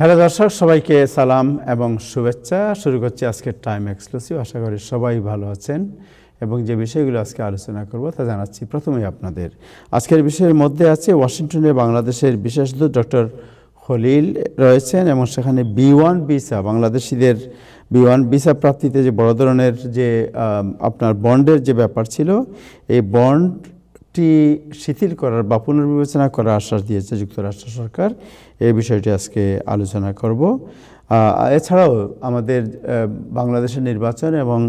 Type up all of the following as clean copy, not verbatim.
Hello দর্শক, সবাইকে সালাম এবং শুভেচ্ছা। শুরু করছি আজকের টাইম এক্সক্লুসিভ। আশা করি সবাই ভালো আছেন এবং যে বিষয়গুলো আজকে আলোচনা করব তা জানাচ্ছি প্রথমেই আপনাদের। আজকের বিষয়ের মধ্যে আছে ওয়াশিংটনে বাংলাদেশের বিশেষ দূত ডক্টর খলিল রয়েছেন এবং সেখানে B1 ভিসা, বাংলাদেশিদের B1 ভিসা প্রাপ্তিতে যে বড় ধরনের যে আপনার বন্ডের যে ব্যাপার ছিল, এই বন্ডটি শিথিল করার বা পুনর্বিবেচনা করার আশ্বাস দিয়েছে যুক্তরাষ্ট্র সরকার। এই বিষয়টি আজকে আলোচনা করব। এছাড়াও আমাদের বাংলাদেশের নির্বাচন এবং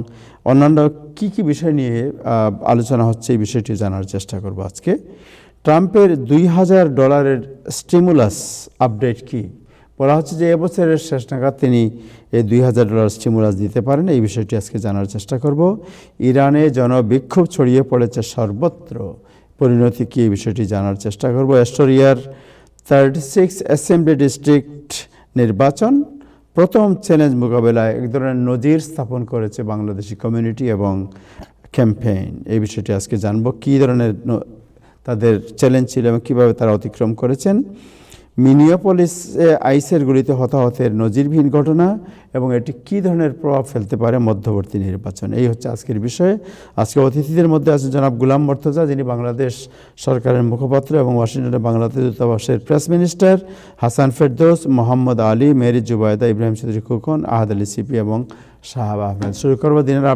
অন্যান্য কি বিষয় নিয়ে আলোচনা হচ্ছে এই বিষয়টি জানার চেষ্টা করব আজকে। ট্রাম্পের $2000 স্টিমুলাস আপডেট কি? বলা হচ্ছে যে এবছরের শেষ নাগাদ তিনি এই $2000 স্টিমুলাস দিতে পারেন। এই বিষয়টি আজকে জানার চেষ্টা করব। ইরানে জনবিক্ষোভ ছড়িয়ে পড়েছে সর্বত্র, পরিণতি কী এই বিষয়টি জানার চেষ্টা করব। এস্টোরিয়ার 36 অ্যাসেম্বলি ডিস্ট্রিক্ট নির্বাচন প্রথম চ্যালেঞ্জ মোকাবেলায় এক ধরনের নজির স্থাপন করেছে বাংলাদেশি কমিউনিটি এবং ক্যাম্পেইন। এই বিষয়টি আজকে জানব, কী ধরনের তাদের চ্যালেঞ্জ ছিল এবং কীভাবে তারা অতিক্রম করেছেন। মিনিয়াপলিসে আইসের গুলিতে হতাহতের নজিরবিহীন ঘটনা এবং এটি কী ধরনের প্রভাব ফেলতে পারে মধ্যবর্তী নির্বাচন, এই হচ্ছে আজকের বিষয়। আজকে অতিথিদের মধ্যে আছে জনাব গুলাম মর্তজা, যিনি বাংলাদেশ সরকারের মুখপাত্র এবং ওয়াশিংটনে বাংলাদেশ দূতাবাসের press minister, Hasan Ferdous, Mohammad Ali, Mary Zubaida, Ibrahim Chowdhury Khokon, Ahad Ali CP এবং শাহাব আহমেদ। শুরু করব দিনের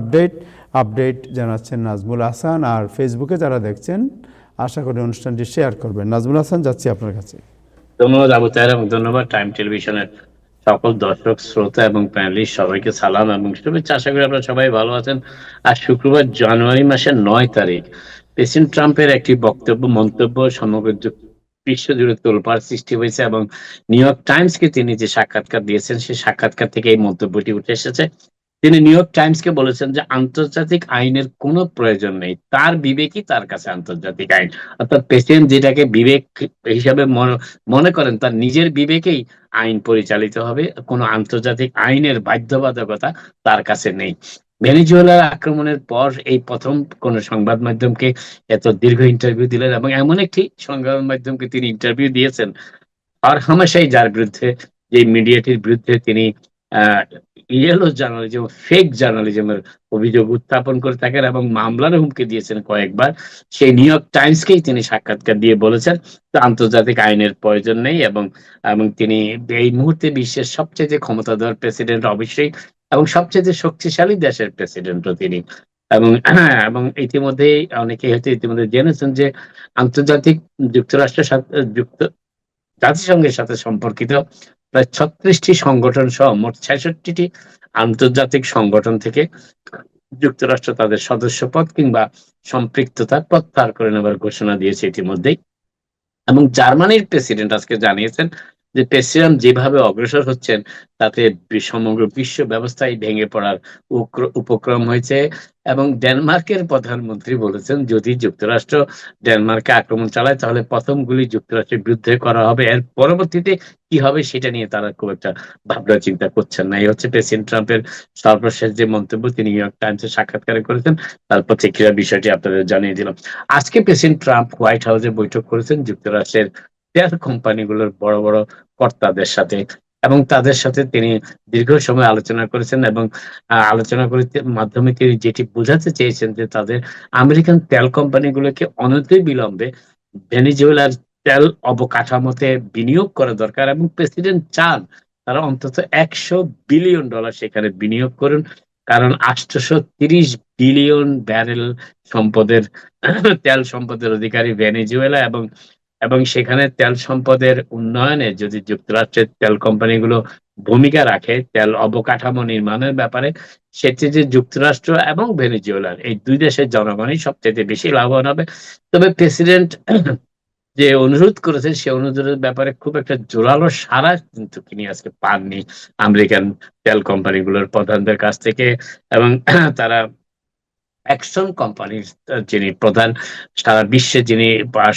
আপডেট জানাচ্ছেন নাজমুল হাসান। আর ফেসবুকে যারা দেখছেন আশা করি অনুষ্ঠানটি শেয়ার করবেন। নাজমুল হাসান, যাচ্ছি আপনার কাছে। ধন্যবাদ আবু তাহের এবং ধন্যবাদ টাইম টেলিভিশনের সকল দর্শক শ্রোতা এবং প্যানেলিস্ট সবাইকে সালাম এবং শুভেচ্ছা। আশা করি আপনারা সবাই ভালো আছেন। আজ শুক্রবার জানুয়ারি মাসের 9 তারিখ প্রেসিডেন্ট ট্রাম্পের একটি মন্তব্য সমগ্র বিশ্ব জুড়ে তোলপাড় সৃষ্টি হয়েছে এবং নিউ ইয়র্ক টাইমসকে তিনি যে সাক্ষাৎকার দিয়েছেন সেই সাক্ষাৎকার থেকে এই মন্তব্যটি উঠে এসেছে। তিনি নিউ ইয়র্ক টাইমসকে বলেছেন যে আন্তর্জাতিক আইনের কোনো প্রয়োজন নেই, তার বিবেকই তার কাছে আন্তর্জাতিক আইন। অর্থাৎ প্রেসিডেন্ট যেটাকে বিবেক হিসাবে মনে করেন, তার নিজের বিবেকেই আইন পরিচালিত হবে, কোনো আন্তর্জাতিক আইনের বাধ্যবাধকতা তার কাছে নেই। ভেনেজুয়েলার আক্রমণের পর এই প্রথম কোন সংবাদ মাধ্যমকে এত দীর্ঘ ইন্টারভিউ দিলেন এবং এমন একটি সংবাদ মাধ্যমকে তিনি ইন্টারভিউ দিয়েছেন আর হামেশাই যার বিরুদ্ধে, যে মিডিয়াটির বিরুদ্ধে তিনি ইয়েলো জার্নালিজম, ফেক জার্নালিজমের অভিযোগ উত্থাপন করে থাকেন এবং মামলার হুমকি দিয়েছেন কয়েকবার, সেই নিউ ইয়র্ক টাইমসকেই তিনি সাক্ষাৎকার দিয়ে বলেছেন আন্তর্জাতিক আইনের প্রয়োজন নেই এবং এবং তিনি এই মুহূর্তে বিশ্বের সবচেয়ে ক্ষমতাধর প্রেসিডেন্ট অবশ্যই এবং সবচেয়ে শক্তিশালী দেশের প্রেসিডেন্টও তিনি। এবং এবং ইতিমধ্যেই অনেকে হয়তো ইতিমধ্যে জেনেছেন যে আন্তর্জাতিক যুক্তরাষ্ট্রের সাথে জাতিসংঘের সাথে সম্পর্কিত প্রায় 36টি সংগঠন সহ মোট 66টি আন্তর্জাতিক সংগঠন থেকে যুক্তরাষ্ট্র তাদের সদস্যপদ কিংবা সম্পৃক্ততা প্রত্যাহার করে নেবার ঘোষণা দিয়েছে ইতিমধ্যেই। এবং জার্মানির প্রেসিডেন্ট আজকে জানিয়েছেন যে প্রেসিডেন্ট যেভাবে অগ্রসর হচ্ছেন তাতে সমগ্র বিশ্ব ব্যবস্থায় ভেঙে পড়ার উপক্রম হয়েছে। এবং ডেনমার্কের প্রধানমন্ত্রী বলেছেন যদি যুক্তরাষ্ট্র ডেনমার্কে আক্রমণ চালায় তাহলে প্রথম গুলি যুক্তরাষ্ট্রের বিরুদ্ধে করা হবে, এর পরবর্তীতে কি হবে সেটা নিয়ে তারা খুব একটা ভাবনা চিন্তা করছেন না। এই হচ্ছে প্রেসিডেন্ট ট্রাম্পের সর্বশেষ যে মন্তব্য তিনি নিউ ইয়র্ক টাইমসের সাক্ষাৎকারে করেছেন, তার প্রতিক্রিয়া বিষয়টি আপনাদের জানিয়ে দিলাম। আজকে প্রেসিডেন্ট ট্রাম্প হোয়াইট হাউসে বৈঠক করেছেন যুক্তরাষ্ট্রের তেল কোম্পানিগুলোর বড় বড় কর্তাদের সাথে এবং তাদের সাথে তিনি দীর্ঘ সময় আলোচনা করেছেন এবং আলোচনা করতে মাধ্যমে তিনি যেটি বোঝাতে চেয়েছেন যে তাদের আমেরিকান তেল কোম্পানিগুলোকে অনতিবিলম্বে ভেনেজুয়েলার তেল অবকাঠামোতে বিনিয়োগ করা দরকার এবং প্রেসিডেন্ট চান তারা অন্তত $100 বিলিয়ন সেখানে বিনিয়োগ করুন, কারণ 830 বিলিয়ন ব্যারেল সম্পদের তেল সম্পদের অধিকারী ভেনেজুয়েলা এবং এবং সেখানে তেল সম্পদের উন্নয়নে যদি যুক্তরাষ্ট্রের তেল কোম্পানিগুলো ভূমিকা রাখে তেল অবকাঠামো নির্মাণের ব্যাপারে, সেটি যে যুক্তরাষ্ট্র এবং ভেনেজুয়েলার এই দুই দেশের জনগণই সবচেয়ে বেশি লাভবান হবে। তবে প্রেসিডেন্ট যে অনুরোধ করেছেন সে অনুরোধের ব্যাপারে খুব একটা জোরালো সাড়া কিন্তু তিনি আজকে পাননি আমেরিকান তেল কোম্পানিগুলোর প্রধানদের কাছ থেকে। এবং তারা অ্যাকশন কোম্পানির যিনি প্রধান, সারা বিশ্বে যিনি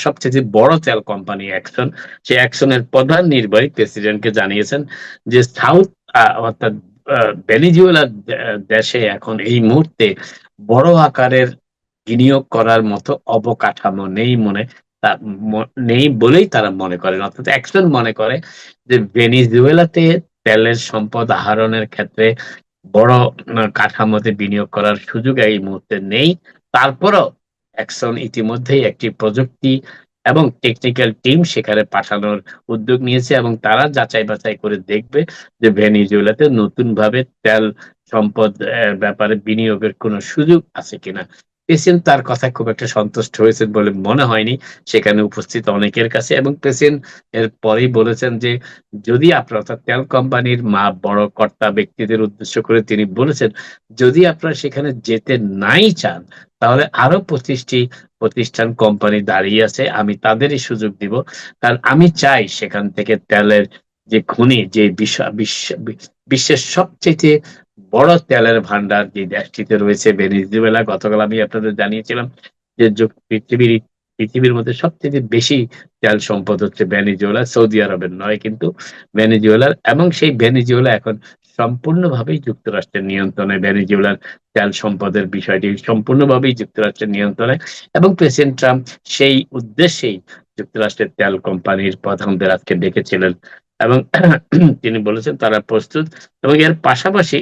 সবচেয়ে বড় তেল কোম্পানি অ্যাকশন, সেই অ্যাকশনের প্রধান নির্বাহী প্রেসিডেন্টকে জানিয়েছেন যে সাউথ অর্থাৎ ভেনেজুয়েলার দেশে এখন এই মুহূর্তে বড় আকারের বিনিয়োগ করার মতো অবকাঠামো নেই তা নেই বলেই তারা মনে করেন, অর্থাৎ একজন মনে করে যে ভেনেজুয়েলাতে তেলের সম্পদ আহরণের ক্ষেত্রে বড় কাঠামোতে বিনিয়োগ করার সুযোগ এই মুহূর্তে নেই। তারপরও এক্সন ইতিমধ্যেই একটি প্রযুক্তি এবং টেকনিক্যাল টিম সেখানে পাঠানোর উদ্যোগ নিয়েছে এবং তারা যাচাই বাছাই করে দেখবে যে ভেনেজুয়েলাতে নতুনভাবে তেল সম্পদ ব্যাপারে বিনিয়োগের কোনো সুযোগ আছে কিনা। প্রেসিডেন্ট তার কথায় খুব একটা সন্তুষ্ট হয়েছেন বলে মনে হয়নি সেখানে উপস্থিত অনেকের কাছে, এবং প্রেসিডেন্ট এর পরেই বলেছেন যে যদি আপনারা, অর্থাৎ তেল কোম্পানির বড় কর্তা ব্যক্তিদের উদ্দেশ্য করে তিনি বলেছেন, যদি আপনারা সেখানে যেতে নাই চান তাহলে আরো ২৫টি প্রতিষ্ঠান কোম্পানি দাঁড়িয়ে আছে, আমি তাদেরই সুযোগ দিব। কারণ আমি চাই সেখান থেকে তেলের যে খনি, যে বিশ্বের সবচেয়ে বড় তেলের ভান্ডার যে দেশটিতে রয়েছে ভেনেজুয়েলা, গতকাল আমি আপনাদের জানিয়েছিলাম যে পৃথিবীর মধ্যে সবচেয়ে বেশি তেল সম্পদ হচ্ছে ভেনেজুয়েলা, সৌদি আরবের নয় কিন্তু ভেনেজুয়েলার, এবং সেই ভেনেজুয়েলা এখন সম্পূর্ণভাবেই যুক্তরাষ্ট্রের নিয়ন্ত্রণে। ভেনেজুয়েলার তেল সম্পদের বিষয়টি সম্পূর্ণভাবেই যুক্তরাষ্ট্রের নিয়ন্ত্রণে, এবং প্রেসিডেন্ট ট্রাম্প সেই উদ্দেশ্যেই যুক্তরাষ্ট্রের তেল কোম্পানির প্রধানদের আজকে ডেকেছিলেন এবং তিনি বলেছেন তারা প্রস্তুত। এবং এর পাশাপাশি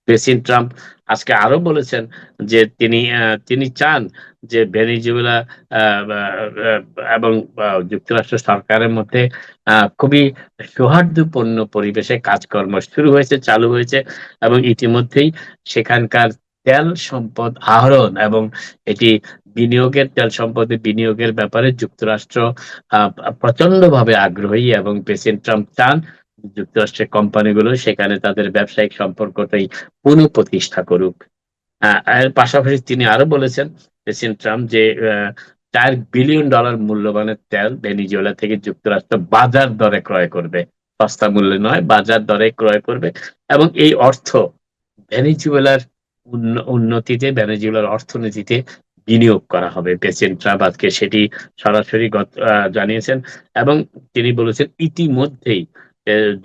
প্রেসিডেন্ট ট্রাম্প আজকে আরো বলেছেন যে তিনি চান যে ভেনেজুয়েলা এবং যুক্তরাষ্ট্র সরকারের মধ্যে খুবই সৌহার্দ্যপূর্ণ পরিবেশে কাজকর্ম শুরু হয়েছে, চালু হয়েছে, এবং ইতিমধ্যেই সেখানকার তেল সম্পদ আহরণ এবং এটি তেল সম্পদে বিনিয়োগের ব্যাপারে যুক্তরাষ্ট্র প্রচন্ডভাবে আগ্রহী, এবং প্রেসিডেন্ট ট্রাম্প চান যুক্তরাষ্ট্রের কোম্পানিগুলো সেখানে তাদের ব্যবসায়িক সম্পর্কটাই পুনঃপ্রতিষ্ঠা করুক। এর পাশাপাশি তিনি আরো বলেছেন প্রেসিডেন্ট ট্রাম্প যে $4 বিলিয়ন মূল্যমানের তেল ভেনেজুয়েলা থেকে যুক্তরাষ্ট্র বাজার দরে ক্রয় করবে, সস্তা মূল্যে নয়, বাজার দরে ক্রয় করবে, এবং এই অর্থ ভেনেজুয়েলার উন্নতিতে, ভেনেজুয়েলার অর্থনীতিতে বিনিয়োগ করা হবে। প্রেসিডেন্ট ট্রাম্প আজকে সেটি সরাসরি জানিয়েছেন, এবং তিনি বলেছেন ইতিমধ্যেই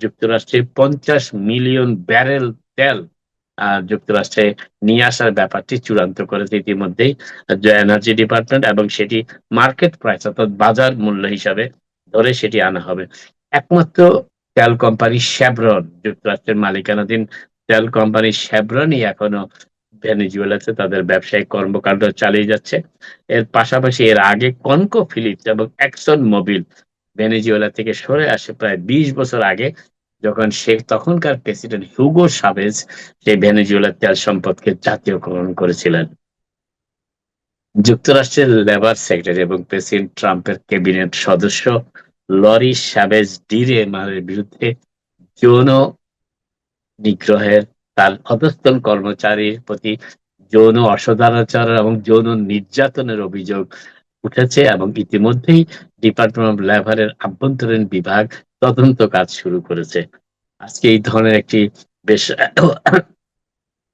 যুক্তরাষ্ট্রে 50 মিলিয়ন ব্যারেল তেল যুক্তরাষ্ট্রে নিয়ে আসার ব্যাপারটি চূড়ান্ত করেছে ইতিমধ্যেই এনার্জি ডিপার্টমেন্ট, এবং সেটি মার্কেট প্রাইস, অর্থাৎ বাজার মূল্য হিসাবে ধরে সেটি আনা হবে। একমাত্র তেল কোম্পানি শেভরন, যুক্তরাষ্ট্রের মালিকানাধীন তেল কোম্পানি শেভরনই এখনো ভেনেজুয়েলাতে তাদের ব্যবসায়িক কর্মকাণ্ড চালিয়ে যাচ্ছে। এর পাশাপাশি এর আগে কনকো ফিলিপস এবং এক্সন মোবিল ভেনেজুয়েলা থেকে সরে আসে প্রায় ২০ বছর আগে, যখন তখনকার প্রেসিডেন্ট হুগো সাভেজ সেই ভেনেজুয়েলার তেল সম্পদকে জাতীয়করণ করেছিলেন। যুক্তরাষ্ট্রের লেবার সেক্রেটারি এবং প্রেসিডেন্ট ট্রাম্পের ক্যাবিনেট সদস্য লরি সাভেজ ডিরেমারের বিরুদ্ধে যৌন নিগ্রহের, তার অধস্তন কর্মচারীর প্রতি যৌন অসদাচার এবং যৌন নির্যাতনের অভিযোগ উঠেছে, এবং ইতিমধ্যেই ডিপার্টমেন্ট অফ লেবারের আভ্যন্তরীণ বিভাগ তদন্ত কাজ শুরু করেছে। আজকে এই ধরনের একটি বেশ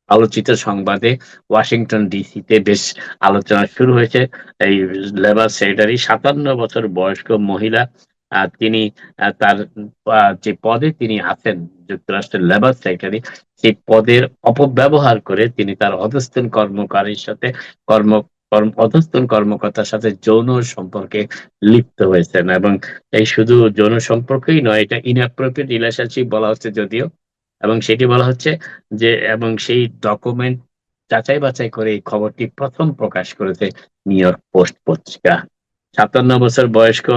আলোচিত সংবাদে ওয়াশিংটন ডিসিতে বেশ আলোচনা শুরু হয়েছে। এই লেবার সেক্রেটারি ৫৭ বছর বয়স্ক মহিলা, তিনি তার যে পদে তিনি আছেন যুক্তরাষ্ট্রের লেবার সেক্রেটারি, সেই পদের অপব্যবহার করে তিনি তার অধস্তন কর্মকারীর সাথে কর্ম অধস্তন কর্মকর্তার সাথে যৌন সম্পর্কে লিপ্ত হয়েছেন, এবং এই শুধু যৌন সম্পর্কই নয়, এটা ইনঅ্যাপ্রোপ্রিয়েট রিলেশনশিপ বলা হচ্ছে যদিও, এবং সেটি বলা হচ্ছে যে, এবং সেই ডকুমেন্ট যাচাই বাছাই করে এই খবরটি প্রথম প্রকাশ করেছে নিউ ইয়র্ক পোস্ট পত্রিকা। ৫৭ বছর বয়স্ক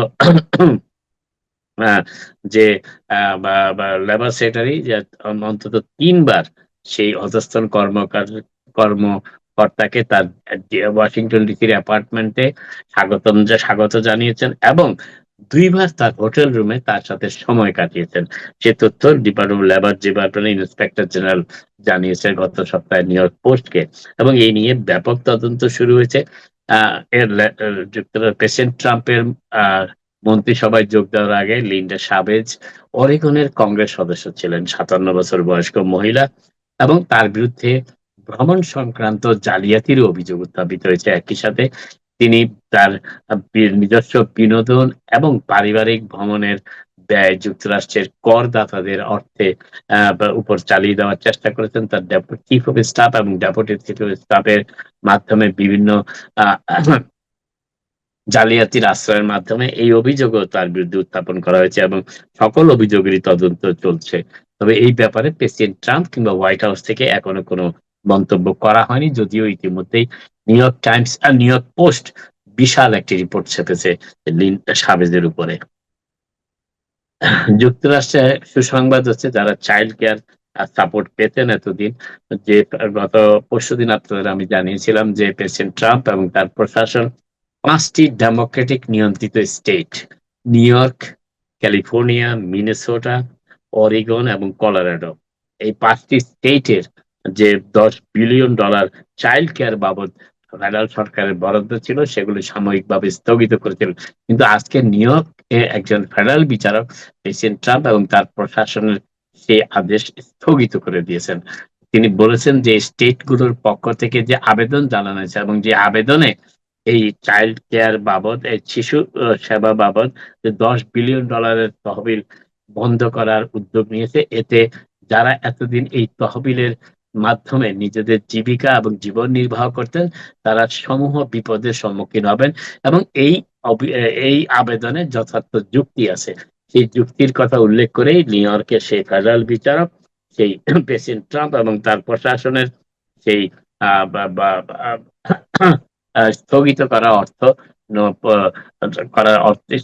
আহ, যে লেবার সেক্রেটারি, যে অন্তত ৩ বার সেই অধস্তন কর্মকর্তাকে তার ওয়াশিংটন ডিসির অ্যাপার্টমেন্টে স্বাগত জানিয়েছেন, এবং ২ বার তার হোটেল রুমে তার সাথে সময় কাটিয়েছেন। সে তথ্য ডিপার্টমেন্ট লেবার ডিপার্টমেন্টের ইন্সপেক্টর জেনারেল জানিয়েছে গত সপ্তাহে নিউ ইয়র্ক পোস্টকে, এবং এই নিয়ে ব্যাপক তদন্ত শুরু হয়েছে। যুক্তরাষ্ট্রের প্রেসিডেন্ট ট্রাম্পের মন্ত্রিসভায় যোগ দেওয়ার আগে লিন্ডা সাভেজ অরিগনের কংগ্রেস সদস্য ছিলেন, ৫৭ বছর বয়স্ক মহিলা, এবং তার বিরুদ্ধে ভ্রমণ সংক্রান্ত জালিয়াতির অভিযোগ উত্থাপিত হয়েছে। একই সাথে তিনি তার নিজস্ব বিনোদন এবং পারিবারিক ভ্রমণের ব্যয় যুক্তরাষ্ট্রের করদাতাদের অর্থে উপর চালিয়ে দেওয়ার চেষ্টা করেছেন। তার চিফ অফ স্টাফ এবং ডেপুটি চিফ অফ স্টাফের মাধ্যমে বিভিন্ন জালিয়াতির আশ্রয়ের মাধ্যমে এই অভিযোগও তার বিরুদ্ধে উত্থাপন করা হয়েছে এবং সকল অভিযোগেরই তদন্ত চলছে। তবে এই ব্যাপারে প্রেসিডেন্ট ট্রাম্প কিংবা হোয়াইট হাউস থেকে এখনো কোনো মন্তব্য করা হয়নি, যদিও ইতিমধ্যেই নিউ ইয়র্ক টাইমস আর নিউ ইয়র্ক পোস্ট বিশাল একটি রিপোর্ট ছেপেছে লিন সাবেজের উপরে। যুক্তরাষ্ট্রে সুসংবাদ হচ্ছে যারা চাইল্ড কেয়ার সাপোর্ট পেতেন এতদিন, যে গত পরশুদিন আপনাদের আমি জানিয়েছিলাম যে প্রেসিডেন্ট ট্রাম্প এবং তার প্রশাসন ৫টি ডেমোক্রেটিক নিয়ন্ত্রিত state new York, California, Minnesota, Oregon এবং কলোরাডো, এই ৫টি স্টেটের যে $10 বিলিয়ন চাইল্ড কেয়ার বাবদ ফেডারেল সরকারের বরাদ্দ ছিল সেগুলো সাময়িকভাবে স্থগিত করেছিল। কিন্তু আজকে নিউ ইয়র্কে একজন ফেডারেল বিচারক প্রেসিডেন্ট ট্রাম্প এবং তার প্রশাসনের সেই আদেশ স্থগিত করে দিয়েছেন। তিনি বলেছেন যে স্টেটগুলোর পক্ষ থেকে যে আবেদন জানানো হয়েছে এবং যে আবেদনে এই চাইল্ড কেয়ার বাবদ, এই শিশু সেবা বাবদ যে $10 বিলিয়ন তহবিল বন্ধ করার উদ্যোগ নিয়েছে, এতে যারা এতদিন এই তহবিলের মাধ্যমে নিজেদের জীবিকা এবং জীবন নির্বাহ করতেন তারা সমূহ বিপদের সম্মুখীন হবেন এবং এই আবেদনে যথার্থ যুক্তি আছে। সেই যুক্তির কথা উল্লেখ করেই নিউ ইয়র্কের সেই ফেডারেল বিচারক সেই প্রেসিডেন্ট ট্রাম্প এবং তার প্রশাসনের সেই স্থগিত করা অর্থ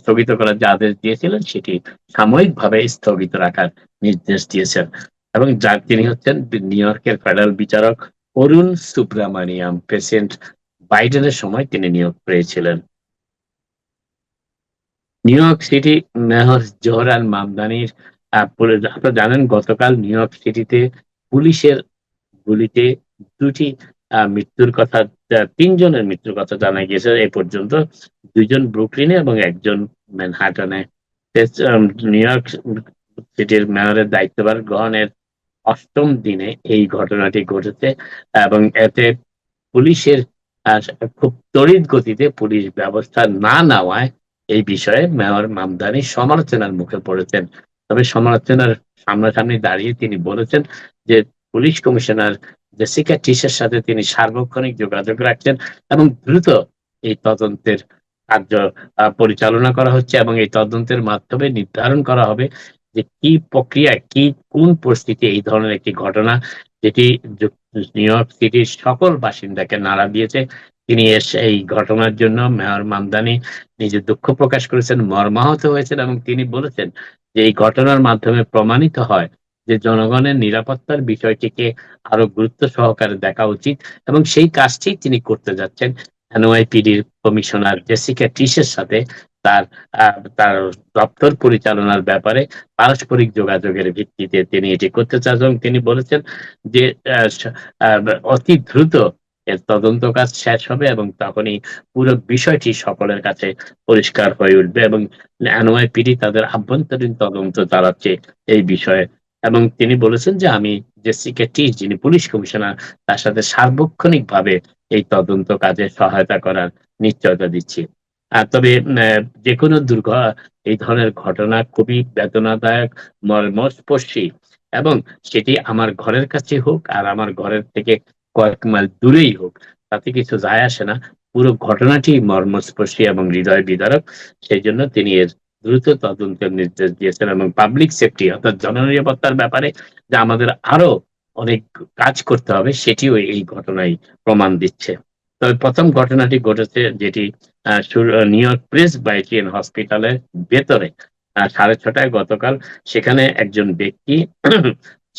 স্থগিত করার যে আদেশ দিয়েছিলেন সেটি সাময়িকভাবে স্থগিত রাখার নির্দেশ দিয়েছেন। এবং তিনি হচ্ছেন নিউ ইয়র্কের ফেডারেল বিচারক অরুণ সুব্রামানিয়াম। প্রেসিডেন্ট বাইডেনের সময় তিনি নিয়োগ পেয়েছিলেন। New York City mayor Zohran মামদানির আপনারা জানেন গতকাল নিউ ইয়র্ক সিটিতে পুলিশের গুলিতে ২টি মৃত্যুর কথা, ৩ জনের মৃত্যুর কথা জানা গিয়েছে এ পর্যন্ত। ২ জন ব্রুকলিনে এবং ১ জন ম্যানহাটনে। নিউ ইয়র্ক সিটির মেয়রের দায়িত্বভার গ্রহণের ৮ম দিনে এই ঘটনাটি ঘটেছে এবং এতে পুলিশের খুব তড়িৎ গতিতে পুলিশ ব্যবস্থা না নেওয়ায় এই বিষয়ে মেয়র মামদানি সমালোচনার মুখে পড়েছেন। তবে সমালোচনার সামনাসামনি দাঁড়িয়ে তিনি বলেছেন যে পুলিশ কমিশনার জেসিকা টিসের সাথে তিনি সার্বক্ষণিক যোগাযোগ রাখছেন এবং দ্রুত এই তদন্তের কার্য পরিচালনা করা হচ্ছে এবং এই তদন্তের মাধ্যমে নির্ধারণ করা হবে যে কি প্রক্রিয়া, কোন পরিস্থিতি এই ধরনের একটি ঘটনা যেটি নিউ ইয়র্ক সিটির সকল বাসিন্দাকে নাড়া দিয়েছে। তিনি এই ঘটনার জন্য মেয়র মামদানি নিজে দুঃখ প্রকাশ করেছেন, মর্মাহত হয়েছেন এবং তিনি বলেছেন যে এই ঘটনার মাধ্যমে প্রমাণিত হয় যে জনগণের নিরাপত্তার বিষয়টিকে আরো গুরুত্ব সহকারে দেখা উচিত এবং সেই কাজটি তিনি করতে যাচ্ছেন এনওয়াইপিডির কমিশনার জেসিকা টিসের সাথে তার দপ্তর পরিচালনার ব্যাপারে পারস্পরিক যোগাযোগের ভিত্তিতে তিনি এটি করতে চান এবং তিনি বলেছেন যে অতি দ্রুত এর তদন্ত কাজ শেষ হবে এবং তখনই পুরো বিষয়টি সকলের কাছে পরিষ্কার হয়ে উঠবে এবং এনওয়াইপিডি তাদের আভ্যন্তরীণ তদন্ত চালাচ্ছে এই বিষয়ে। এবং তিনি বলেছেন যে আমি জেসিকা টিস যিনি পুলিশ কমিশনার তার সাথে সার্বক্ষণিকভাবে এই তদন্ত কাজে সহায়তা করার নিশ্চয়তা দিচ্ছি। তবে যেকোনো এই ধরনের ঘটনা খুবই বেদনাদায়ক, মর্মস্পর্শী এবং সেটি আমার ঘরের কাছে হোক আর আমার ঘরের থেকে কয়েক মাইল দূরেই হোক, তাতে কিছু যায় আসে না। পুরো ঘটনাটি মর্মস্পর্শী এবং হৃদয় বিদারক। সেই জন্য তিনি এর দ্রুত তদন্তের নির্দেশ দিয়েছেন এবং পাবলিক সেফটি অর্থাৎ জননিরাপত্তার ব্যাপারে যে আমাদের আরো অনেক কাজ করতে হবে সেটিও এই ঘটনায় প্রমাণ দিচ্ছে। তবে প্রথম ঘটনাটি ঘটেছে যেটি নিউ ইয়র্ক প্রেস বাইটিয়ান হসপিটালের ভেতরে ৬:৩০ গতকাল। সেখানে একজন ব্যক্তি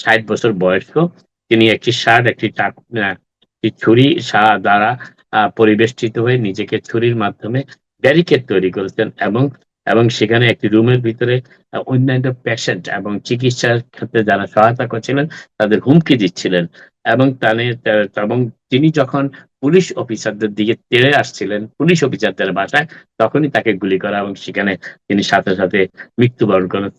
৬০ বছর বয়স্ক, তিনি একটি শার্ট, একটি ছুরি দ্বারা পরিবেষ্টিত হয়ে নিজেকে ছুরির মাধ্যমে ব্যারিকেড তৈরি করেছেন এবং এবং সেখানে একটি রুমের ভিতরে অন্যান্য পেশেন্ট এবং চিকিৎসার ক্ষেত্রে যারা সহায়তা করছিলেন তাদের হুমকি দিচ্ছিলেন এবং এবং তিনি যখন পুলিশ অফিসারদের দিকে তেড়ে আসছিলেন, পুলিশ অফিসারদের বাসায়, তখনই তাকে গুলি করা এবং সেখানে তিনি সাথে সাথে মৃত্যুবরণ করেন।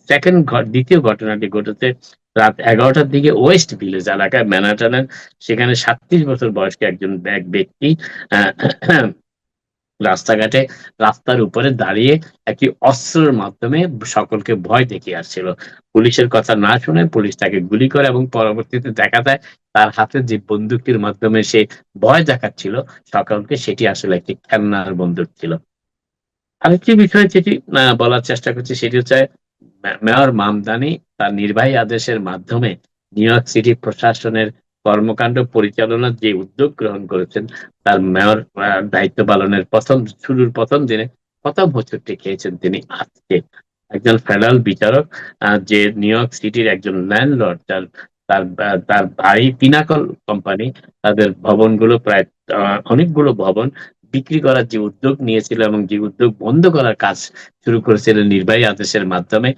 দ্বিতীয় ঘটনাটি ঘটেছে রাত ১১টার দিকে ওয়েস্ট ভিলেজ এলাকায় ম্যানহাটনের। সেখানে ৩৭ বছর বয়স্ক একজন ব্যক্তি রাস্তাঘাটে রাস্তার উপরে দাঁড়িয়ে একটি অস্ত্রের মাধ্যমে সকলকে ভয় দেখিয়ে আসছিল। পুলিশের কথা না শুনে পুলিশ তাকে গুলি করে এবং পরবর্তীতে দেখা যায় তার হাতে যে বন্দুকটির মাধ্যমে সে ভয় দেখাচ্ছিল সকলকে, সেটি আসলে একটি খেলনার বন্দুক ছিল। আরেকটি বিষয় যেটি বলার চেষ্টা করছি সেটি হচ্ছে মেয়র মামদানি তার নির্বাহী আদেশের মাধ্যমে নিউ ইয়র্ক সিটি প্রশাসনের কর্মকাণ্ড পরিচালনার যে উদ্যোগ গ্রহণ করেছেন, তার মেয়র দায়িত্ব পালনের শুরুর প্রথম দিনে প্রথম হোঁচটটি খেয়েছেন তিনি আজকে। একজন ফেডারেল বিচারক, যে নিউ ইয়র্ক সিটির একজন ল্যান্ডলর্ড, তার তার তার ভাই পিনাকল কোম্পানি তাদের ভবনগুলো প্রায় অনেকগুলো ভবন বিক্রি করার যে উদ্যোগ নিয়েছিল এবং যে উদ্যোগ বন্ধ করার কাজ শুরু করেছিলেন নির্বাহী আদেশের মাধ্যমে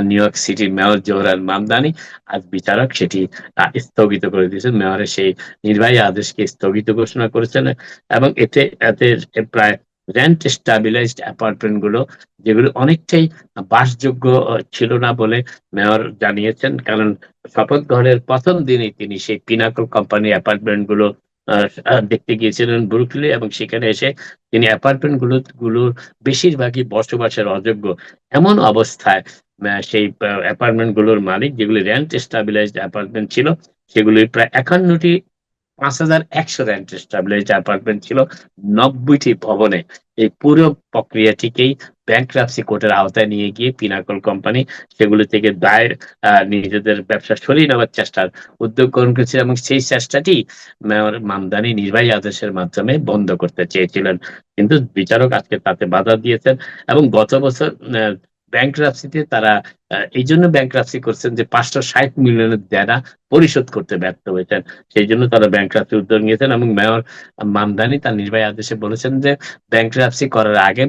নিউ ইয়র্ক সিটির মেয়র জোহরান মামদানি, আজ বিচারক সেটি স্থগিত করে দিয়েছেন। মেয়রের সেই নির্বাহী আদেশকে স্থগিত ঘোষণা করেছেন এবং এতে এতে প্রায় রেন্ট স্টাবিলাইজড অ্যাপার্টমেন্ট গুলো, যেগুলো অনেকটাই বাসযোগ্য ছিল না বলে মেয়র জানিয়েছেন, কারণ শপথ গ্রহণের প্রথম দিনেই তিনি সেই পিনাকল কোম্পানি অ্যাপার্টমেন্ট গুলো দেখতে গিয়েছিলেন ব্রুকলিনে, এবং সেখানে এসে তিনি গুলোর বেশিরভাগই বসবাসের অযোগ্য। এমন অবস্থায় সেই অ্যাপার্টমেন্ট গুলোর মালিক, যেগুলি রেন্ট স্টাবিলাইজড অ্যাপার্টমেন্ট ছিল, সেগুলি প্রায় 51টি ৫,১০০ রেন্ট স্টাবিলাইজড অ্যাপার্টমেন্ট ছিল ৯০টি ভবনে। এই পুরো প্রক্রিয়াটিকেই ব্যাংকরাপসি কোর্টের আওতায় নিয়ে গিয়ে পিনাকল কোম্পানি সেগুলো থেকে নিজেদের ব্যবসা সরিয়ে নেওয়ার চেষ্টার উদ্যোগ গ্রহণ করেছে, এবং সেই চেষ্টাটি মেয়র মামদানি নির্বাহী আদেশের মাধ্যমে বন্ধ করতে চেয়েছিলেন। কিন্তু বিচারক আজকে তাতে বাধা দিয়েছেন, এবং গত বছর ব্যাংকরাপসিতে তারা এই জন্য ব্যাংকরাপসি করছেন যে ৫৬০ মিলিয়নের দেনা পরিশোধ করতে ব্যর্থ হয়েছেন। সেই জন্য তারা ব্যাংকরাপসি উদ্যোগ নিয়েছেন, এবং মেয়র মামদানি তার নির্বাহী আদেশে বলেছেন যে ব্যাংকরাপসি করার আগে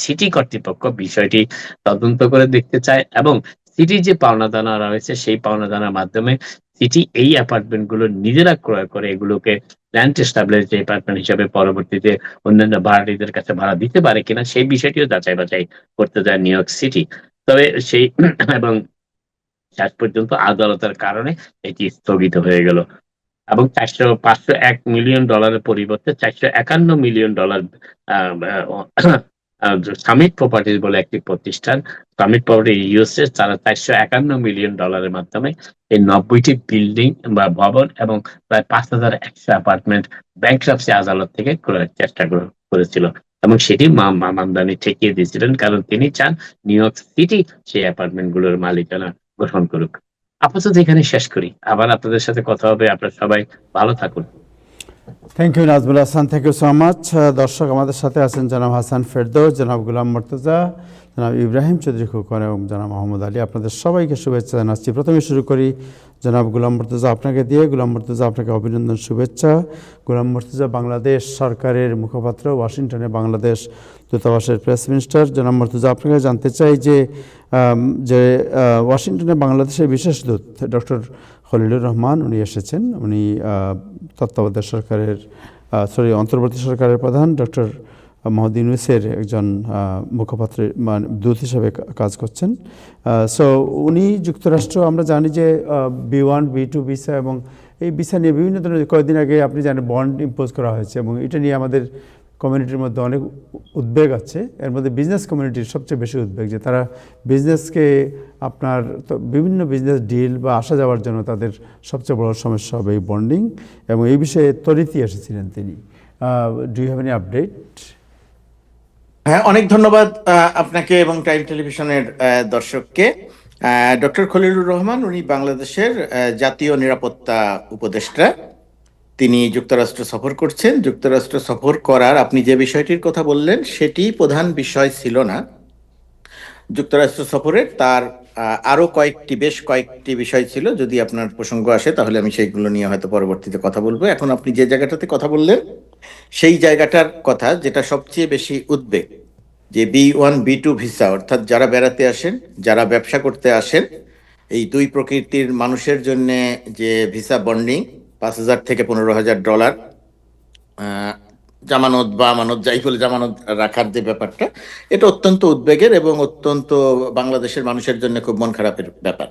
সিটি কর্তৃপক্ষ বিষয়টি তদন্ত করে দেখতে চায়, এবং সিটি যে পাওনাদানা রয়েছে সেই পাওনাদানার মাধ্যমে সিটি এই অ্যাপার্টমেন্ট গুলো নিজেরা ক্রয় করে এগুলোকে রেন্ট স্টাবিলাইজড অ্যাপার্টমেন্ট হিসেবে পরবর্তীতে অন্যান্য ভাড়াটিদের কাছে ভাড়া দিতে পারে কিনা সেই বিষয়টিও যাচাই বাছাই করতে যায় নিউ ইয়র্ক সিটি। তবে সেই এবং শেষ পর্যন্ত আদালতের কারণে এটি স্থগিত হয়ে গেল, এবং ৫০১ মিলিয়ন ডলারের পরিবর্তে $৪৫১ মিলিয়ন সামিট প্রপার্টিজ বলে একটি প্রতিষ্ঠান, সামিট প্রপার্টি ইউএসএ, তারা $৪৫১ মিলিয়ন মাধ্যমে এই ৯০টি বিল্ডিং বা ভবন এবং প্রায় ৫,১০০ অ্যাপার্টমেন্ট ব্যাংকরাপসি আদালত থেকে ক্রয়ের চেষ্টা করেছিল, এবং সেটি মামদানি ঠেকিয়ে দিয়েছিলেন, কারণ তিনি চান নিউ ইয়র্ক সিটি সেই অ্যাপার্টমেন্ট গুলোর মালিকানা গ্রহণ করুক। আপাতত এখানে শেষ করি, আবার আপনাদের সাথে কথা হবে। আপনারা সবাই ভালো থাকুন। Thank you Nazmul Hasan, thank you so much. দর্শক, আমাদের সাথে আছেন জনাব হাসান ফেরদৌস, জনাব গুলাম মুর্তজা, জনাব ইব্রাহিম চৌধুরী খোকন এবং জনাব মোহাম্মদ আলী। আপনাদের সবাইকে শুভেচ্ছা জানাচ্ছি। প্রথমে শুরু করি জনাব গুলাম মুর্তজা আপনাকে দিয়ে। গুলাম মুর্তজা, আপনাকে অভিনন্দন, শুভেচ্ছা। গুলাম মুর্তজা বাংলাদেশ সরকারের মুখপাত্র, ওয়াশিংটনে বাংলাদেশ দূতাবাসের প্রেস মিনিস্টার। জনাব মুর্তজা, আপনাকে জানতে চাই যে ওয়াশিংটনে বাংলাদেশের বিশেষ দূত ডক্টর খলিলুর রহমান উনি এসেছেন। উনি তত্ত্বাবধায়ক সরকারের অন্তর্বর্তী সরকারের প্রধান ডক্টর মোহাম্মদ ইউনূসের একজন মুখপাত্র দূত হিসেবে কাজ করছেন। সো উনি যুক্তরাষ্ট্র, আমরা জানি যে B1 B2 ভিসা, এবং এই ভিসা নিয়ে বিভিন্ন ধরনের, কয়েকদিন আগে আপনি জানেন বন্ড ইম্পোজ করা হয়েছে, এবং এটা নিয়ে আমাদের কমিউনিটির মধ্যে অনেক উদ্বেগ আছে। এর মধ্যে বিজনেস কমিউনিটির সবচেয়ে বেশি উদ্বেগ, যে তারা বিজনেসকে আপনার বিভিন্ন বিজনেস ডিল বা আসা যাওয়ার জন্য তাদের সবচেয়ে বড় সমস্যা হবে এই বন্ডিং, এবং এই বিষয়ে তরিতি এসেছিলেন তিনি। Do you have any update? হ্যাঁ, অনেক ধন্যবাদ আপনাকে এবং টাইম টেলিভিশনের দর্শককে। ডক্টর খলিলুর রহমান উনি বাংলাদেশের জাতীয় নিরাপত্তা উপদেষ্টা। তিনি যুক্তরাষ্ট্র সফর করছেন। যুক্তরাষ্ট্র সফর করার আপনি যে বিষয়টির কথা বললেন সেটি প্রধান বিষয় ছিল না যুক্তরাষ্ট্র সফরের। তার আরো বেশ কয়েকটি বিষয় ছিল। যদি আপনার প্রসঙ্গ আসে তাহলে আমি সেইগুলো নিয়ে হয়তো পরবর্তীতে কথা বলবো। এখন আপনি যে জায়গাটাতে কথা বললেন সেই জায়গাটার কথা, যেটা সবচেয়ে বেশি উদ্বেগ, যে B1 B2 ভিসা, অর্থাৎ যারা বেড়াতে আসেন, যারা ব্যবসা করতে আসেন, এই দুই প্রকৃতির মানুষের জন্য যে ভিসা বন্ডিং, $5,000 থেকে $15,000 জামানত বা আমানত, যাই বলে, জামানত রাখার যে ব্যাপারটা, এটা অত্যন্ত উদ্বেগের এবং অত্যন্ত বাংলাদেশের মানুষের জন্য খুব মন খারাপের ব্যাপার।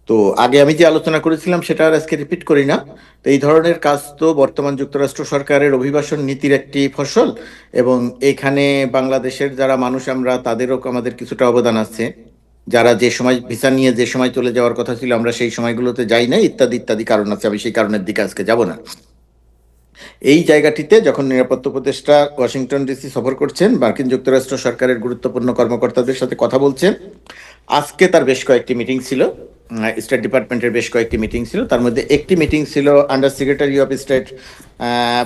তো আগে আমি যে আলোচনা করেছিলাম সেটা আর আজকে রিপিট করি না। তো এই ধরনের কাজ তো বর্তমান যুক্তরাষ্ট্র সরকারের অভিবাসন নীতির একটি ফসল, এবং এখানে বাংলাদেশের যারা মানুষ আমরা, তাদেরও আমাদের কিছুটা অবদান আছে। যারা যে সময় ভিসা নিয়ে যে সময় চলে যাওয়ার কথা ছিল আমরা সেই সময়গুলোতে যাই না, ইত্যাদি ইত্যাদি কারণ আছে। আমি সেই কারণের দিকে আজকে যাব না। এই জায়গাটিতে যখন নিরাপত্তা উপদেষ্টা ওয়াশিংটন ডিসি সফর করছেন, মার্কিন যুক্তরাষ্ট্র সরকারের গুরুত্বপূর্ণ কর্মকর্তাদের সাথে কথা বলছেন, আজকে তার বেশ কয়েকটি মিটিং ছিল, স্টেট ডিপার্টমেন্টের বেশ কয়েকটি মিটিং ছিল। তার মধ্যে একটি মিটিং ছিল under secretary of state